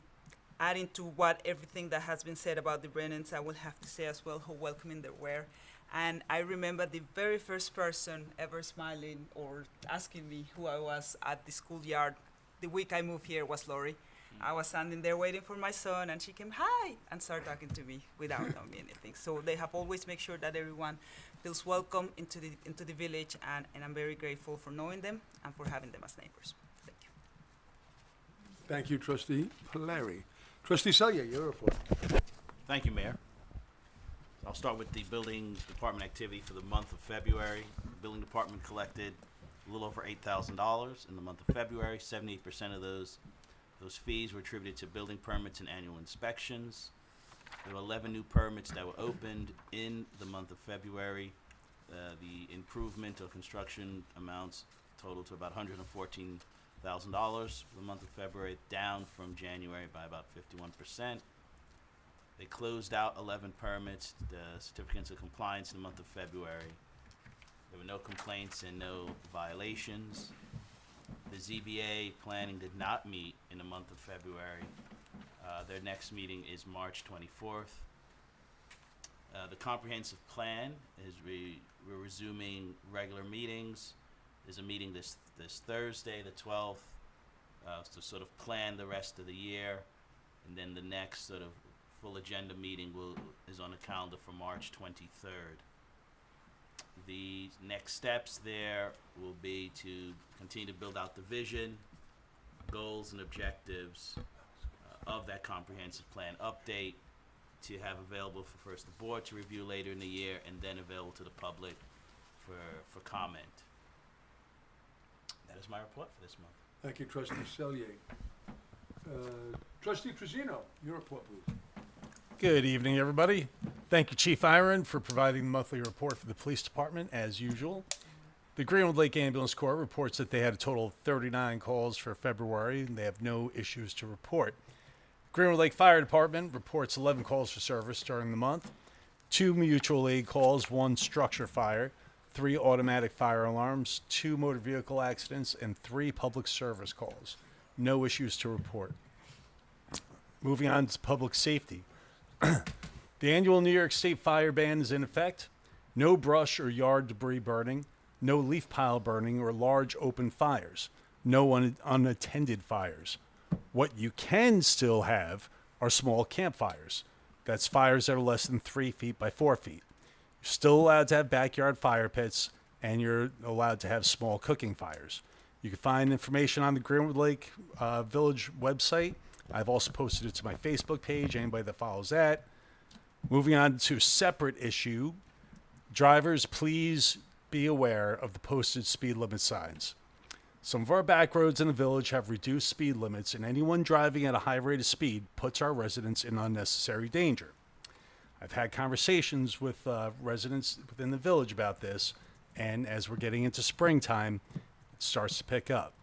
adding to what everything that has been said about the Brennans, I will have to say as well how welcoming they were. And I remember the very first person ever smiling or asking me who I was at the schoolyard the week I moved here was Lori. I was standing there waiting for my son, and she came, hi, and started talking to me without knowing me anything. So they have always made sure that everyone feels welcome into the village, and I'm very grateful for knowing them and for having them as neighbors. Thank you. Thank you, Trustee Polari. Trustee Selye, your report. Thank you, Mayor. I'll start with the building department activity for the month of February. The building department collected a little over $8,000 in the month of February. 78% of those fees were attributed to building permits and annual inspections. There were 11 new permits that were opened in the month of February. The improvement or construction amounts total to about $114,000 for the month of February, down from January by about 51%. They closed out 11 permits, the certificates of compliance in the month of February. There were no complaints and no violations. The ZBA planning did not meet in the month of February. Their next meeting is March 24th. The comprehensive plan is we're resuming regular meetings. There's a meeting this Thursday, the 12th, to sort of plan the rest of the year. And then the next sort of full agenda meeting is on the calendar for March 23rd. The next steps there will be to continue to build out the vision, goals, and objectives of that comprehensive plan update to have available for first the board to review later in the year, and then available to the public for comment. That is my report for this month. Thank you, Trustee Selye. Trustee Trezino, your report, please. Good evening, everybody. Thank you, Chief Iron, for providing the monthly report for the police department, as usual. The Greenwood Lake Ambulance Corps reports that they had a total of 39 calls for February, and they have no issues to report. Greenwood Lake Fire Department reports 11 calls for service during the month, 2 mutual aid calls, 1 structure fire, 3 automatic fire alarms, 2 motor vehicle accidents, and 3 public service calls. No issues to report. Moving on to public safety. The annual New York State fire ban is in effect. No brush or yard debris burning, no leaf pile burning or large open fires, no unattended fires. What you can still have are small campfires. That's fires that are less than 3 feet by 4 feet. You're still allowed to have backyard fire pits, and you're allowed to have small cooking fires. You can find information on the Greenwood Lake Village website. I've also posted it to my Facebook page, anybody that follows that. Moving on to a separate issue, drivers, please be aware of the posted speed limit signs. Some of our back roads in the village have reduced speed limits, and anyone driving at a high rate of speed puts our residents in unnecessary danger. I've had conversations with residents within the village about this, and as we're getting into springtime, it starts to pick up.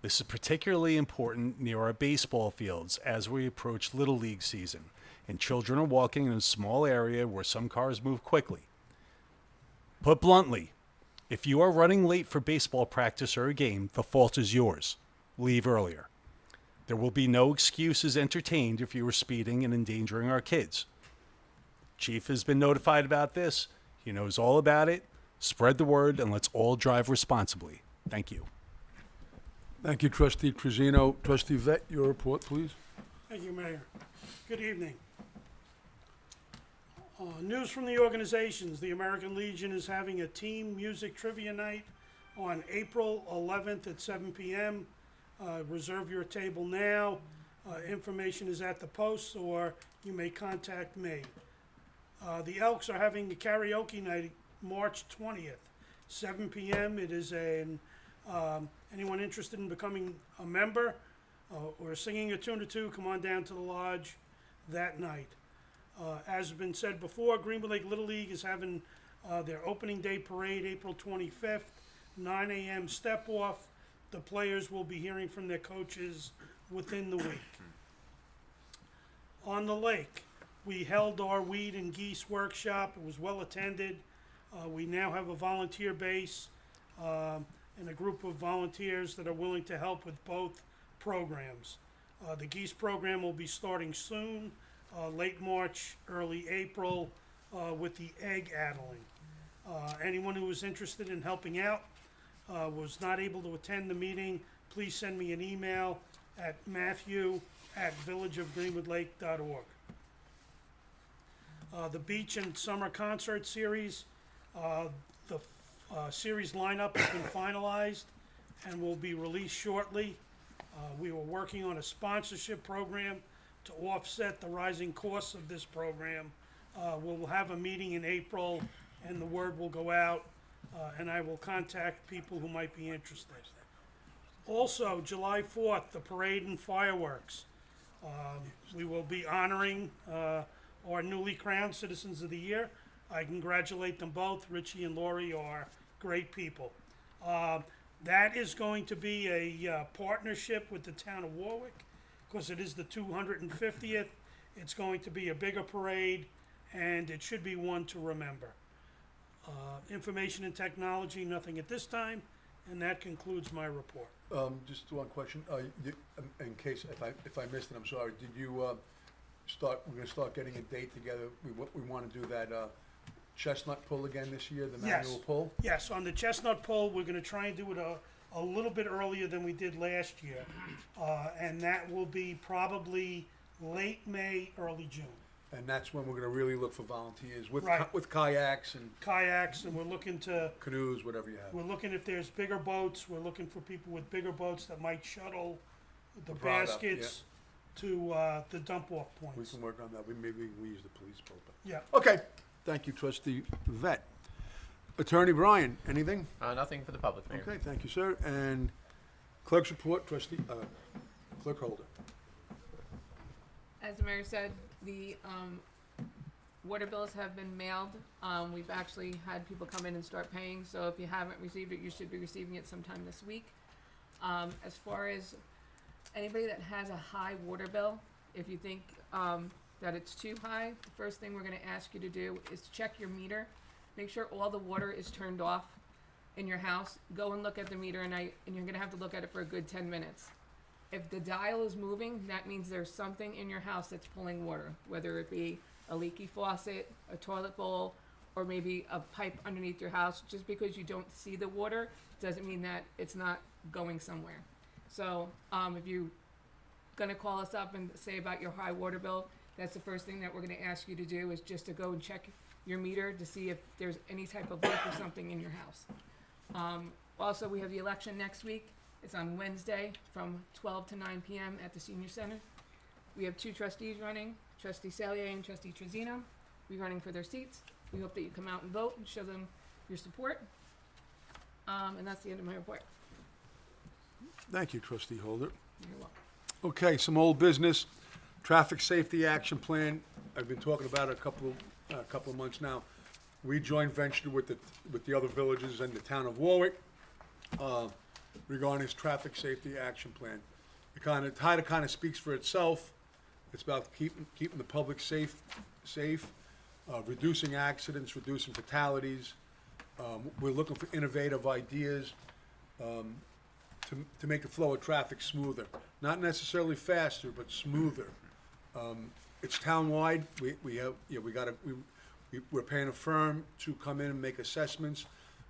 This is particularly important near our baseball fields as we approach Little League season, and children are walking in a small area where some cars move quickly. Put bluntly, if you are running late for baseball practice or a game, the fault is yours. Leave earlier. There will be no excuses entertained if you are speeding and endangering our kids. Chief has been notified about this. He knows all about it. Spread the word, and let's all drive responsibly. Thank you. Thank you, Trustee Trezino. Trustee Vett, your report, please. Thank you, Mayor. Good evening. News from the organizations. The American Legion is having a team music trivia night on April 11th at 7 p.m. Reserve your table now. Information is at the post, or you may contact me. The Elks are having a karaoke night March 20th, 7 p.m. It is anyone interested in becoming a member or singing a tune or two, come on down to the lodge that night. As has been said before, Greenwood Lake Little League is having their opening day parade April 25th, 9 a.m. step off. The players will be hearing from their coaches within the week. On the lake, we held our weed and geese workshop. It was well attended. We now have a volunteer base and a group of volunteers that are willing to help with both programs. The geese program will be starting soon, late March, early April, with the egg addling. Anyone who is interested in helping out, was not able to attend the meeting, please send me an email at matthew@villageofgreenwoodlake.org. The beach and summer concert series, the series lineup has been finalized and will be released shortly. We were working on a sponsorship program to offset the rising costs of this program. We'll have a meeting in April and the word will go out, and I will contact people who might be interested. Also, July 4th, the parade and fireworks. We will be honoring our newly crowned Citizens of the Year. I congratulate them both. Richie and Lori are great people. That is going to be a partnership with the town of Warwick, because it is the 250th. It's going to be a bigger parade, and it should be one to remember. Information and technology, nothing at this time, and that concludes my report. Just one question, in case, if I missed it, I'm sorry, did you, we're gonna start getting a date together, we wanna do that, chestnut pull again this year, the manual pull? Yes, on the chestnut pull, we're gonna try and do it a little bit earlier than we did last year. And that will be probably late May, early June. And that's when we're gonna really look for volunteers, with Right. with kayaks and Kayaks, and we're looking to, canoes, whatever you have. we're looking if there's bigger boats, we're looking for people with bigger boats that might shuttle the product, baskets to, the dump-off We points. can work on that, maybe we use the police boat, but. Yeah. Okay, thank you, trustee Vet. Attorney Brian, anything? Nothing for the public, Mayor. Okay, thank you, sir, and clerk's report, trustee, clerk Holder. As the mayor said, the water bills have been mailed. We've actually had people come in and start paying, so if you haven't received it, you should be receiving it sometime this week. As far as anybody that has a high water bill, if you think that it's too high, the first thing we're gonna ask you to do is check your meter. Make sure all the water is turned off in your house. Go and look at the meter and you're gonna have to look at it for a good 10 minutes. If the dial is moving, that means there's something in your house that's pulling water, whether it be a leaky faucet, a toilet bowl, or maybe a pipe underneath your house. Just because you don't see the water doesn't mean that it's not going somewhere. So if you're gonna call us up and say about your high water bill, that's the first thing that we're gonna ask you to do, is just to go and check your meter to see if there's any type of leak or something in your house. Also, we have the election next week. It's on Wednesday from 12 to 9 p.m. at the Senior Center. We have 2 trustees running, Trustee Salier and Trustee Trezino. We're running for their seats. We hope that you come out and vote and show them your support. And that's the end of my report. Thank you, trustee Holder. You're welcome. Okay, some old business, traffic safety action plan. I've been talking about it a couple of months now. We joint ventured with the other villages and the town of Warwick regarding this traffic safety action plan. The title kind of speaks for itself. It's about keeping the public safe, reducing accidents, reducing fatalities. We're looking for innovative ideas to make the flow of traffic smoother. Not necessarily faster, but smoother. It's townwide. We're paying a firm to come in and make assessments.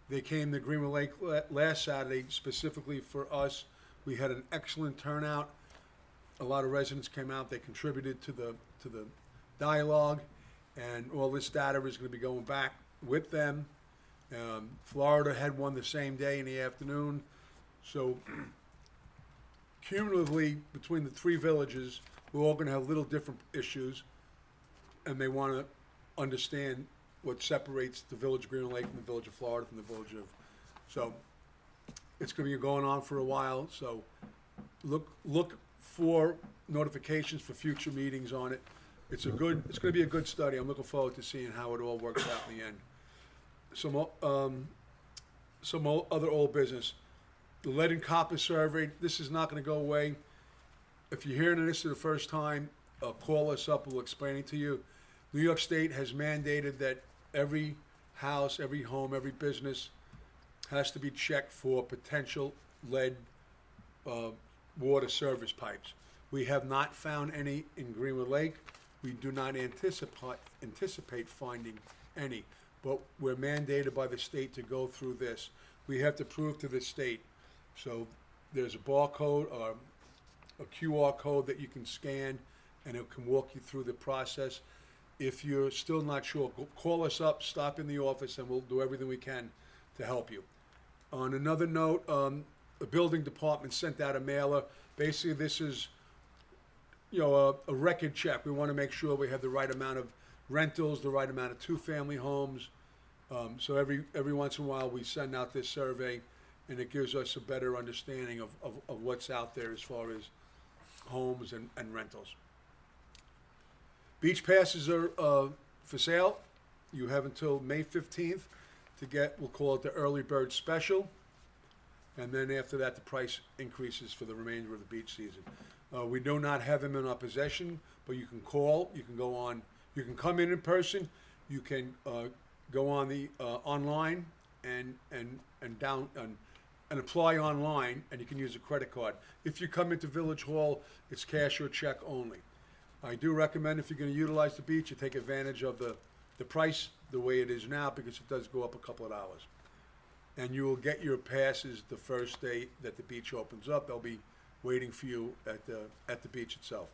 They came to Greenwood Lake last Saturday specifically for us. We had an excellent turnout. A lot of residents came out. They contributed to the dialogue, and all this data is going to be going back with them. Florida had one the same day in the afternoon. So cumulatively, between the 3 villages, we're all going to have little different issues, and they want to understand what separates the village of Greenwood Lake from the village of Florida from the village of. So it's going to be going on for a while. So look for notifications for future meetings on it. It's going to be a good study. I'm looking forward to seeing how it all works out in the end. Some other old business. The lead and copper survey. This is not going to go away. If you're hearing this for the first time, call us up. We'll explain it to you. New York State has mandated that every house, every home, every business has to be checked for potential lead water service pipes. We have not found any in Greenwood Lake. We do not anticipate finding any, but we're mandated by the state to go through this. We have to prove to the state. So there's a barcode or a QR code that you can scan, and it can walk you through the process. If you're still not sure, call us up, stop in the office, and we'll do everything we can to help you. On another note, the building department sent out a mailer. Basically, this is, you know, a record check. We want to make sure we have the right amount of rentals, the right amount of two-family homes. So every once in a while, we send out this survey, and it gives us a better understanding of what's out there as far as homes and rentals. Beach passes are for sale. You have until May 15th to get, we'll call it the early bird special. And then after that, the price increases for the remainder of the beach season. We do not have them in our possession, but you can call, you can go on, you can come in person, you can go on the online and apply online, and you can use a credit card. If you come into Village Hall, it's cash or check only. I do recommend, if you're going to utilize the beach, you take advantage of the price the way it is now, because it does go up a couple of dollars. And you will get your passes the first day that the beach opens up. They'll be waiting for you at the beach itself.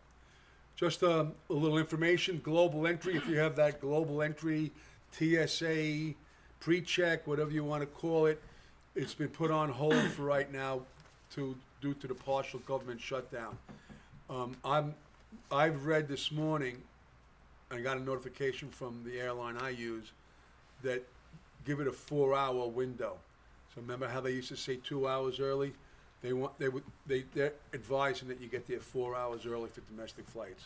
Just a little information, global entry, if you have that global entry, TSA, pre-check, whatever you want to call it, it's been put on hold for right now due to the partial government shutdown. I've read this morning, I got a notification from the airline I use, that give it a 4-hour window. So remember how they used to say 2 hours early? They're advising that you get there 4 hours early for domestic flights.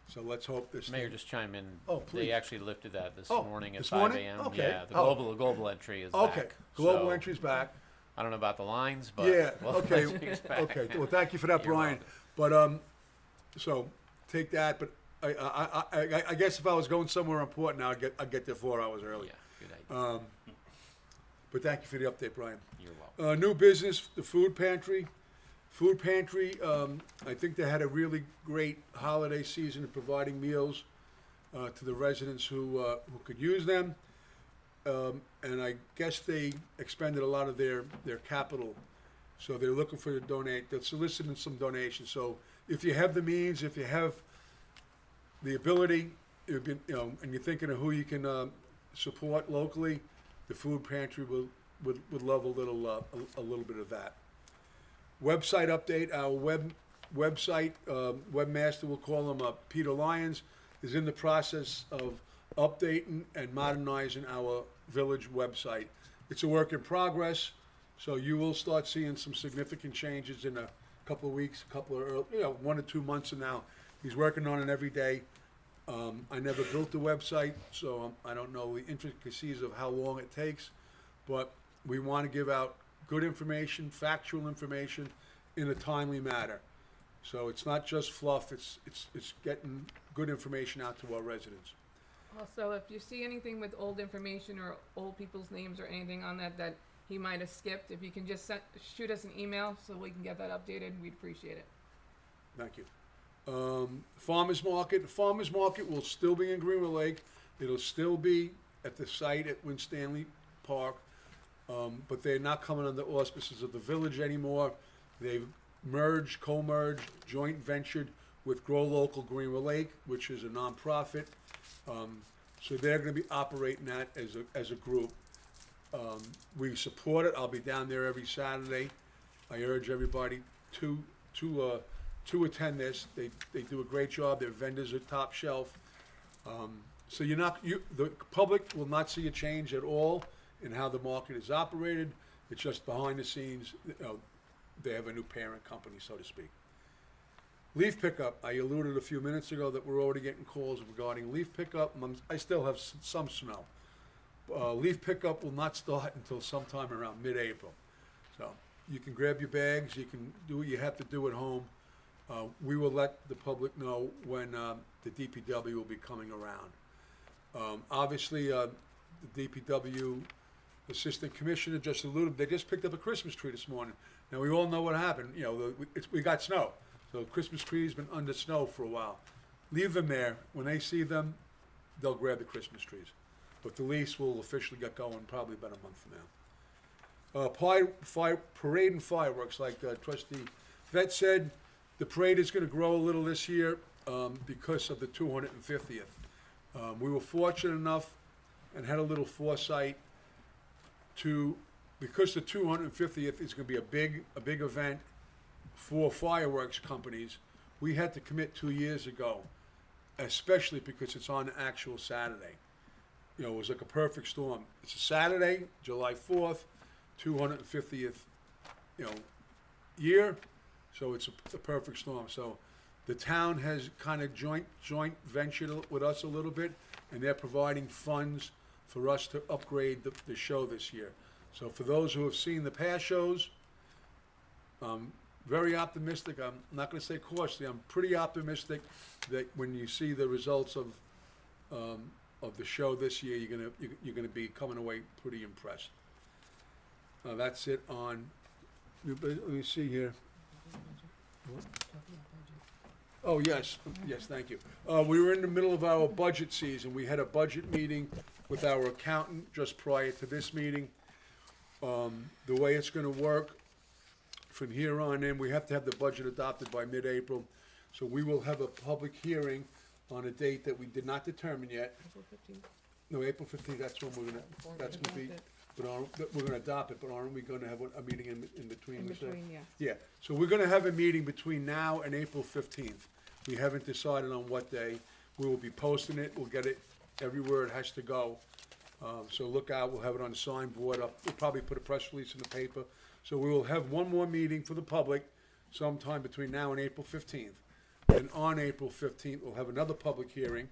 So let's hope this. Mayor, just chime in. Oh, please. They actually lifted that this morning at this 5 morning? a.m. Okay. Yeah, the global entry is back. Okay, global So, entry's back. I don't know about the lines, but Yeah, global okay, entry is back. okay. Well, thank you for that, You're Brian. welcome. But, so, take that, but I guess if I was going somewhere important, I'd get there 4 hours early. Yeah, good idea. But thank you for the update, Brian. You're welcome. New business, the food pantry. Food pantry, I think they had a really great holiday season of providing meals to the residents who could use them. And I guess they expended a lot of their capital. So they're looking for they're soliciting some donations. So if you have the means, if you have the ability, and you're thinking of who you can support locally, the food pantry would love a little bit of that. Website update, our website, webmaster, we'll call him Peter Lyons, is in the process of updating and modernizing our village website. It's a work in progress, so you will start seeing some significant changes in a couple of weeks, 1 or 2 months from now. He's working on it every day. I never built the website, so I don't know the intricacies of how long it takes, but we want to give out good information, factual information in a timely manner. So it's not just fluff, it's getting good information out to our residents. Also, if you see anything with old information or old people's names or anything on that he might have skipped, if you can just shoot us an email so we can get that updated, we'd appreciate it. Thank you. Farmers Market. The Farmers Market will still be in Greenwood Lake. It'll still be at the site at Winstanley Park, but they're not coming under auspices of the village anymore. They've merged, co-merged, joint ventured with Grow Local Greenwood Lake, which is a nonprofit. So they're going to be operating that as a group. We support it. I'll be down there every Saturday. I urge everybody to attend this. They do a great job. Their vendors are top shelf. So the public will not see a change at all in how the market is operated. It's just behind the scenes. They have a new parent company, so to speak. Leaf pickup. I alluded a few minutes ago that we're already getting calls regarding leaf pickup. I still have some snow. Leaf pickup will not start until sometime around mid-April. So you can grab your bags. You can do what you have to do at home. We will let the public know when the DPW will be coming around. Obviously, the DPW Assistant Commissioner just alluded, they just picked up a Christmas tree this morning. Now, we all know what happened. We got snow. So Christmas trees been under snow for a while. Leave them there. When they see them, they'll grab the Christmas trees. But the lease will officially get going probably about a month from now. Parade and fireworks, like Trustee Vet said, the parade is going to grow a little this year because of the 250th. We were fortunate enough and had a little foresight to, because the 250th is going to be a big event for fireworks companies, we had to commit 2 years ago, especially because it's on actual Saturday. You know, it was like a perfect storm. It's a Saturday, July 4th, 250th, year, so it's a perfect storm. So the town has kind of joint ventured with us a little bit, and they're providing funds for us to upgrade the show this year. So for those who have seen the past shows, I'm very optimistic. I'm not going to say cautiously. I'm pretty optimistic that when you see the results of the show this year, you're gonna be coming away pretty impressed. That's it on. Let me see here. Oh, yes, thank you. We were in the middle of our budget season. We had a budget meeting with our accountant just prior to this meeting. The way it's gonna work, from here on in, we have to have the budget adopted by mid-April. So we will have a public hearing on a date that we did not determine yet. April 15th. No, April 15th, that's when that's gonna be, but we're gonna adopt it, but aren't we gonna have a meeting in between? In we said? between, yes. Yeah, so we're gonna have a meeting between now and April 15th. We haven't decided on what day. We will be posting it, we'll get it everywhere it has to go. So look out, we'll have it on the signboard up, we'll probably put a press release in the paper. So we will have one more meeting for the public sometime between now and April 15th. And on April 15th, we'll have another public hearing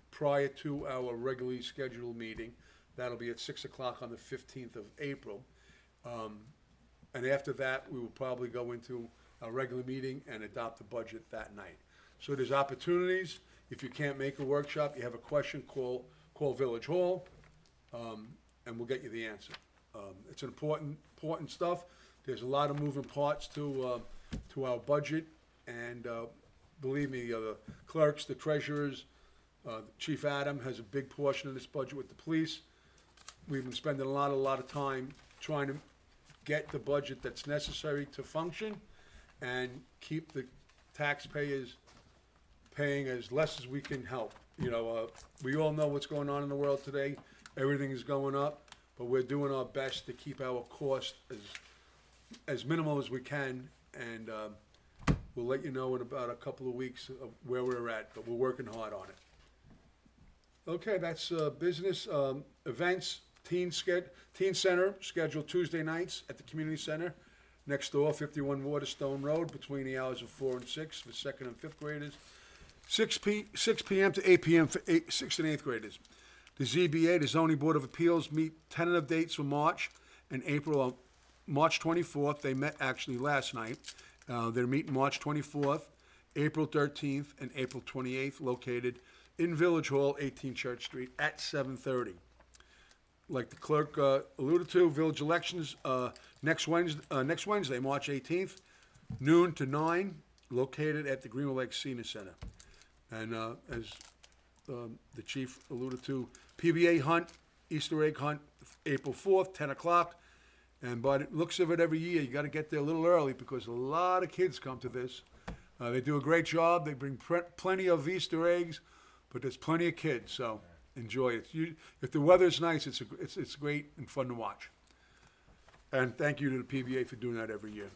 prior to our regularly scheduled meeting. That'll be at 6 o'clock on the 15th of April. And after that, we will probably go into our regular meeting and adopt the budget that night. So there's opportunities. If you can't make a workshop, you have a question, call Village Hall, and we'll get you the answer. It's important stuff. There's a lot of moving parts to our budget, and believe me, the clerks, the treasurers, Chief Adam has a big portion of this budget with the police. We've been spending a lot of time trying to get the budget that's necessary to function and keep the taxpayers paying as less as we can help. We all know what's going on in the world today. Everything is going up, but we're doing our best to keep our cost as minimal as we can, and we'll let you know in about a couple of weeks of where we're at, but we're working hard on it. Okay, that's business. Events, Teen Center, scheduled Tuesday nights at the Community Center, next door, 51 Waterstone Road, between the hours of 4 and 6 for 2nd and 5th graders, 6 p.m. to 8 p.m. for 6th and 8th graders. The ZBA, the Zoning Board of Appeals, meet tentative dates for March and April. March 24th, they met actually last night. They're meeting March 24th, April 13th, and April 28th, located in Village Hall, 18 Church Street, at 7:30. Like the clerk alluded to, village elections next Wednesday, March 18th, noon to 9, located at the Greenwood Lake Senior Center. And as the chief alluded to, PBA hunt, Easter egg hunt, April 4th, 10 o'clock. And by the looks of it, every year, you got to get there a little early because a lot of kids come to this. They do a great job. They bring plenty of Easter eggs, but there's plenty of kids, so enjoy it. If the weather's nice, it's great and fun to watch. And thank you to the PBA for doing that every year.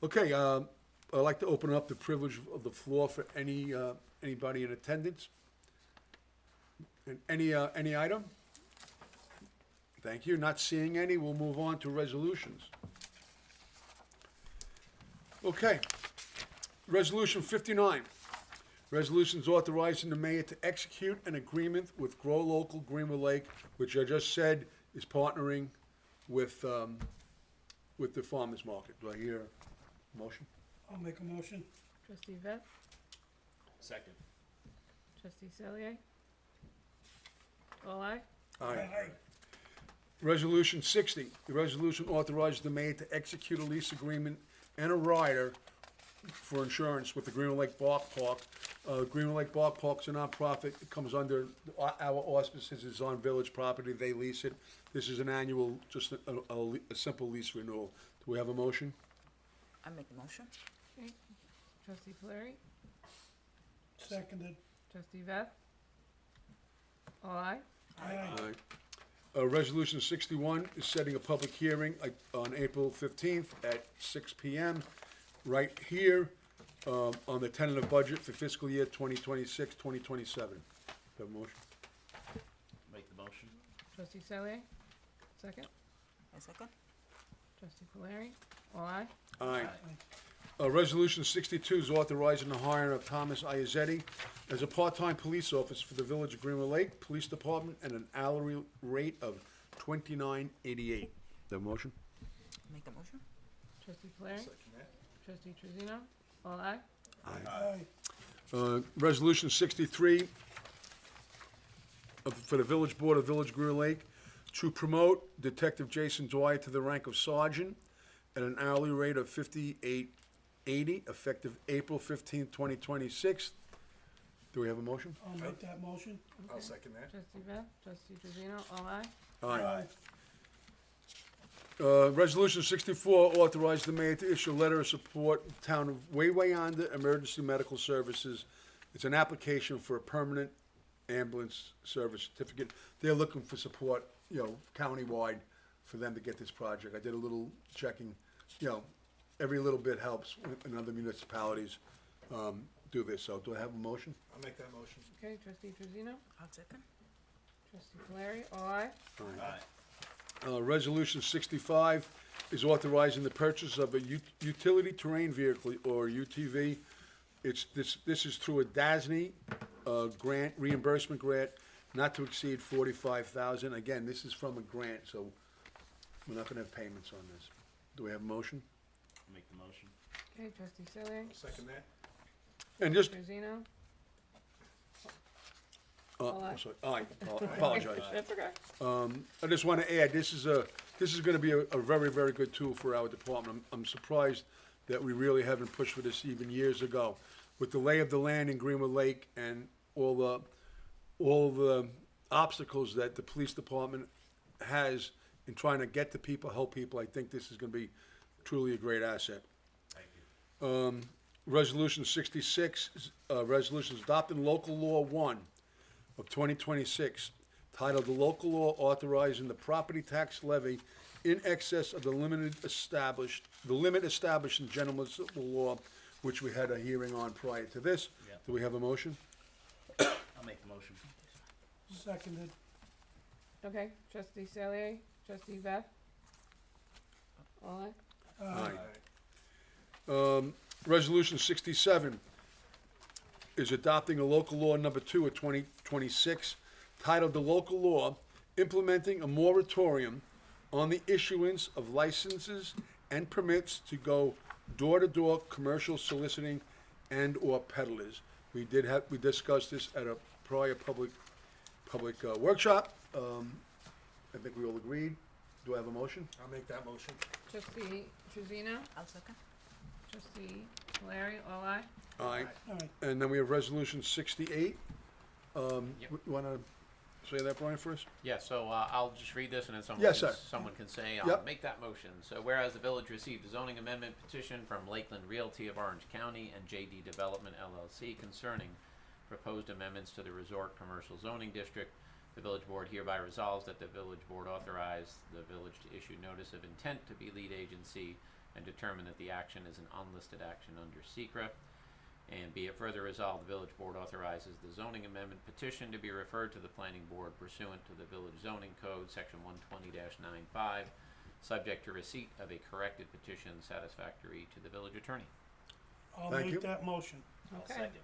Okay, I'd like to open up the privilege of the floor for anybody in attendance. And any item? Thank you. Not seeing any, we'll move on to resolutions. Okay. Resolution 59. Resolutions authorizing the mayor to execute an agreement with Grow Local Greenwood Lake, which I just said is partnering with the farmers market. Do I hear a motion? I'll make a motion. Trustee Vett? Second. Trustee Cellier? All aye? Aye. Resolution 60, the resolution authorizes the mayor to execute a lease agreement and a rider for insurance with the Greenwood Lake Bark Park. Greenwood Lake Bark Park's a nonprofit. It comes under our auspices. It's on village property. They lease it. This is an annual, just a simple lease renewal. Do we have a motion? I make the motion. Okay. Trustee Polari? Seconded. Trustee Veth? All aye? Aye. Resolution 61 is setting a public hearing on April 15th at 6 PM right here on the tentative budget for fiscal year 2026, 2027. Do you have a motion? Make the motion. Trustee Cellier? Second. I second. Trustee Polari? All aye? Aye. Resolution 62 is authorizing the hiring of Thomas Iazetti as a part-time police officer for the Village of Greenwood Lake Police Department at an hourly rate of $29.88. The motion? Make the motion. Trustee Polari? Trustee Truzino? All aye? Aye. Resolution 63 for the Village Board of Village Greenwood Lake to promote Detective Jason Dwyer to the rank of sergeant at an hourly rate of $58.80 effective April 15th, 2026. Do we have a motion? I'll make that motion. I'll second that. Trustee Veth? Trustee Truzino? All aye? Aye. Resolution 64 authorized the mayor to issue a letter of support to the town of Wayanda Emergency Medical Services. It's an application for a permanent ambulance service certificate. They're looking for support, countywide for them to get this project. I did a little checking, every little bit helps when other municipalities do this. So do I have a motion? I'll make that motion. Okay, Trustee Truzino? I'll second. Trustee Polari? All aye? Aye. Resolution 65 is authorizing the purchase of a utility terrain vehicle, or UTV. This is through a DASNY grant, reimbursement grant, not to exceed $45,000. Again, this is from a grant, so we're not gonna have payments on this. Do we have a motion? Make the motion. Okay, Trustee Cellier? I'll second that. And just, Truzino? I'm sorry, aye, apologize. That's okay. I just want to add, this is going to be a very, very good tool for our department. I'm surprised that we really haven't pushed for this even years ago. With the lay of the land in Greenwood Lake and all the obstacles that the police department has in trying to get to people, help people, I think this is going to be truly a great asset. Thank you. Resolution 66, resolution is adopting local law 1 of 2026, titled "The Local Law Authorizing the Property Tax Levy in Excess of the Limit Established in General Municipal Law," which we had a hearing on prior to this. Yeah. Do we have a motion? I'll make the motion. Seconded. Okay, Trustee Cellier? Trustee Veth? All aye? Aye. Resolution 67 is adopting a local law number 2 of 2026, titled "The Local Law Implementing a Moratorium on the Issuance of Licenses and Permits to Go Door-to-Door Commercial Soliciting and/or Peddlers." We discussed this at a prior public workshop. I think we all agreed. Do I have a motion? I'll make that motion. Trustee Truzino? I'll second. Trustee Polari? All aye? Aye. Aye. And then we have resolution 68. You want to say that, Brian, first? Yeah, so I'll just read this and then Yes, sir. someone can say, Yep. make that motion. So whereas the village received a zoning amendment petition from Lakeland Realty of Orange County and JD Development LLC concerning proposed amendments to the resort commercial zoning district, the village board hereby resolves that the village board authorize the village to issue notice of intent to be lead agency and determine that the action is an unlisted action under SECRA. And be it further resolved, the village board authorizes the zoning amendment petition to be referred to the planning board pursuant to the village zoning code, section 120-95, subject to receipt of a corrected petition satisfactory to the village attorney. I'll Thank you. make that motion. Okay. Second.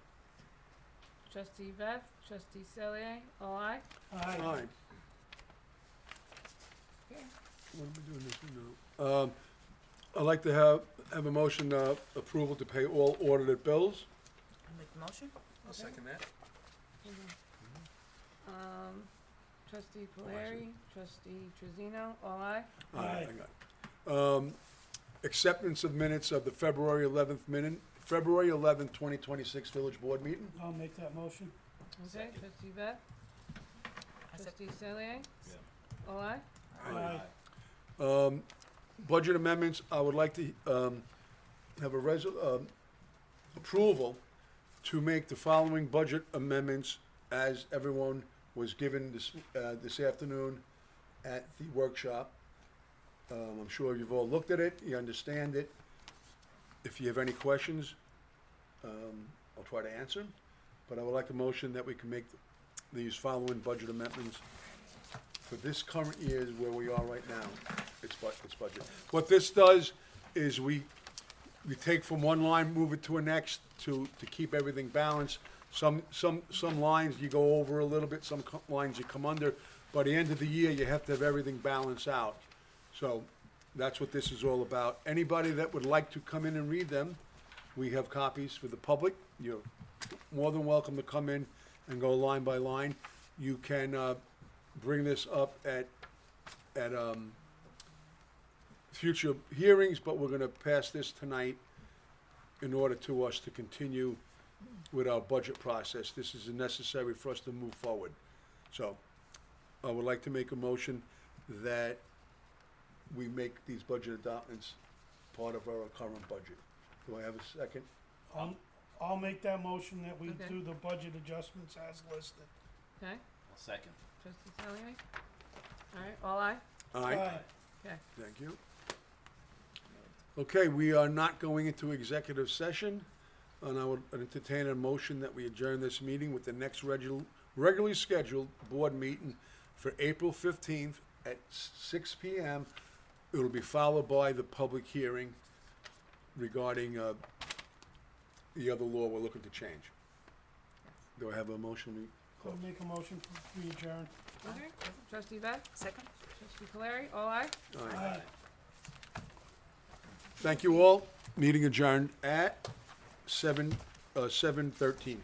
Trustee Veth? Trustee Cellier? All aye? Aye. Aye. Okay. What am I doing this now? I'd like to have a motion approval to pay all audited bills. I'll make the motion. I'll second that. Trustee Polari? Trustee Truzino? All aye? Aye. I got it. acceptance of minutes of the February 11th, 2026 Village Board meeting. I'll make that motion. Okay, trustee Vett? Trustee Salier? All aye? Aye. Budget amendments, I would like to have a approval to make the following budget amendments as everyone was given this afternoon at the workshop. I'm sure you've all looked at it, you understand it. If you have any questions, I'll try to answer them. But I would like a motion that we can make these following budget amendments for this current year where we are right now. It's budget. What this does is we take from one line, move it to a next to keep everything balanced. Some lines you go over a little bit, some lines you come under. By the end of the year, you have to have everything balanced out. So that's what this is all about. Anybody that would like to come in and read them, we have copies for the public. You're more than welcome to come in and go line by line. You can bring this up at future hearings, but we're going to pass this tonight in order to us to continue with our budget process. This is necessary for us to move forward. So I would like to make a motion that we make these budget adoptions part of our current budget. Do I have a second? I'll make that motion that we Okay. do the budget adjustments as listed. Okay, I'll second. trustee Salier? All right, all aye? Aye. Okay. Thank you. Okay, we are not going into executive session, and I would entertain a motion that we adjourn this meeting with the next regularly scheduled board meeting for April 15th at 6 p.m. It'll be followed by the public hearing regarding the other law we're looking to change. Do I have a motion? I'll make a motion for we adjourn. Okay, trustee Vett? Second. Trustee Caleri? All aye? Aye. Thank you all. Meeting adjourned at 7:13.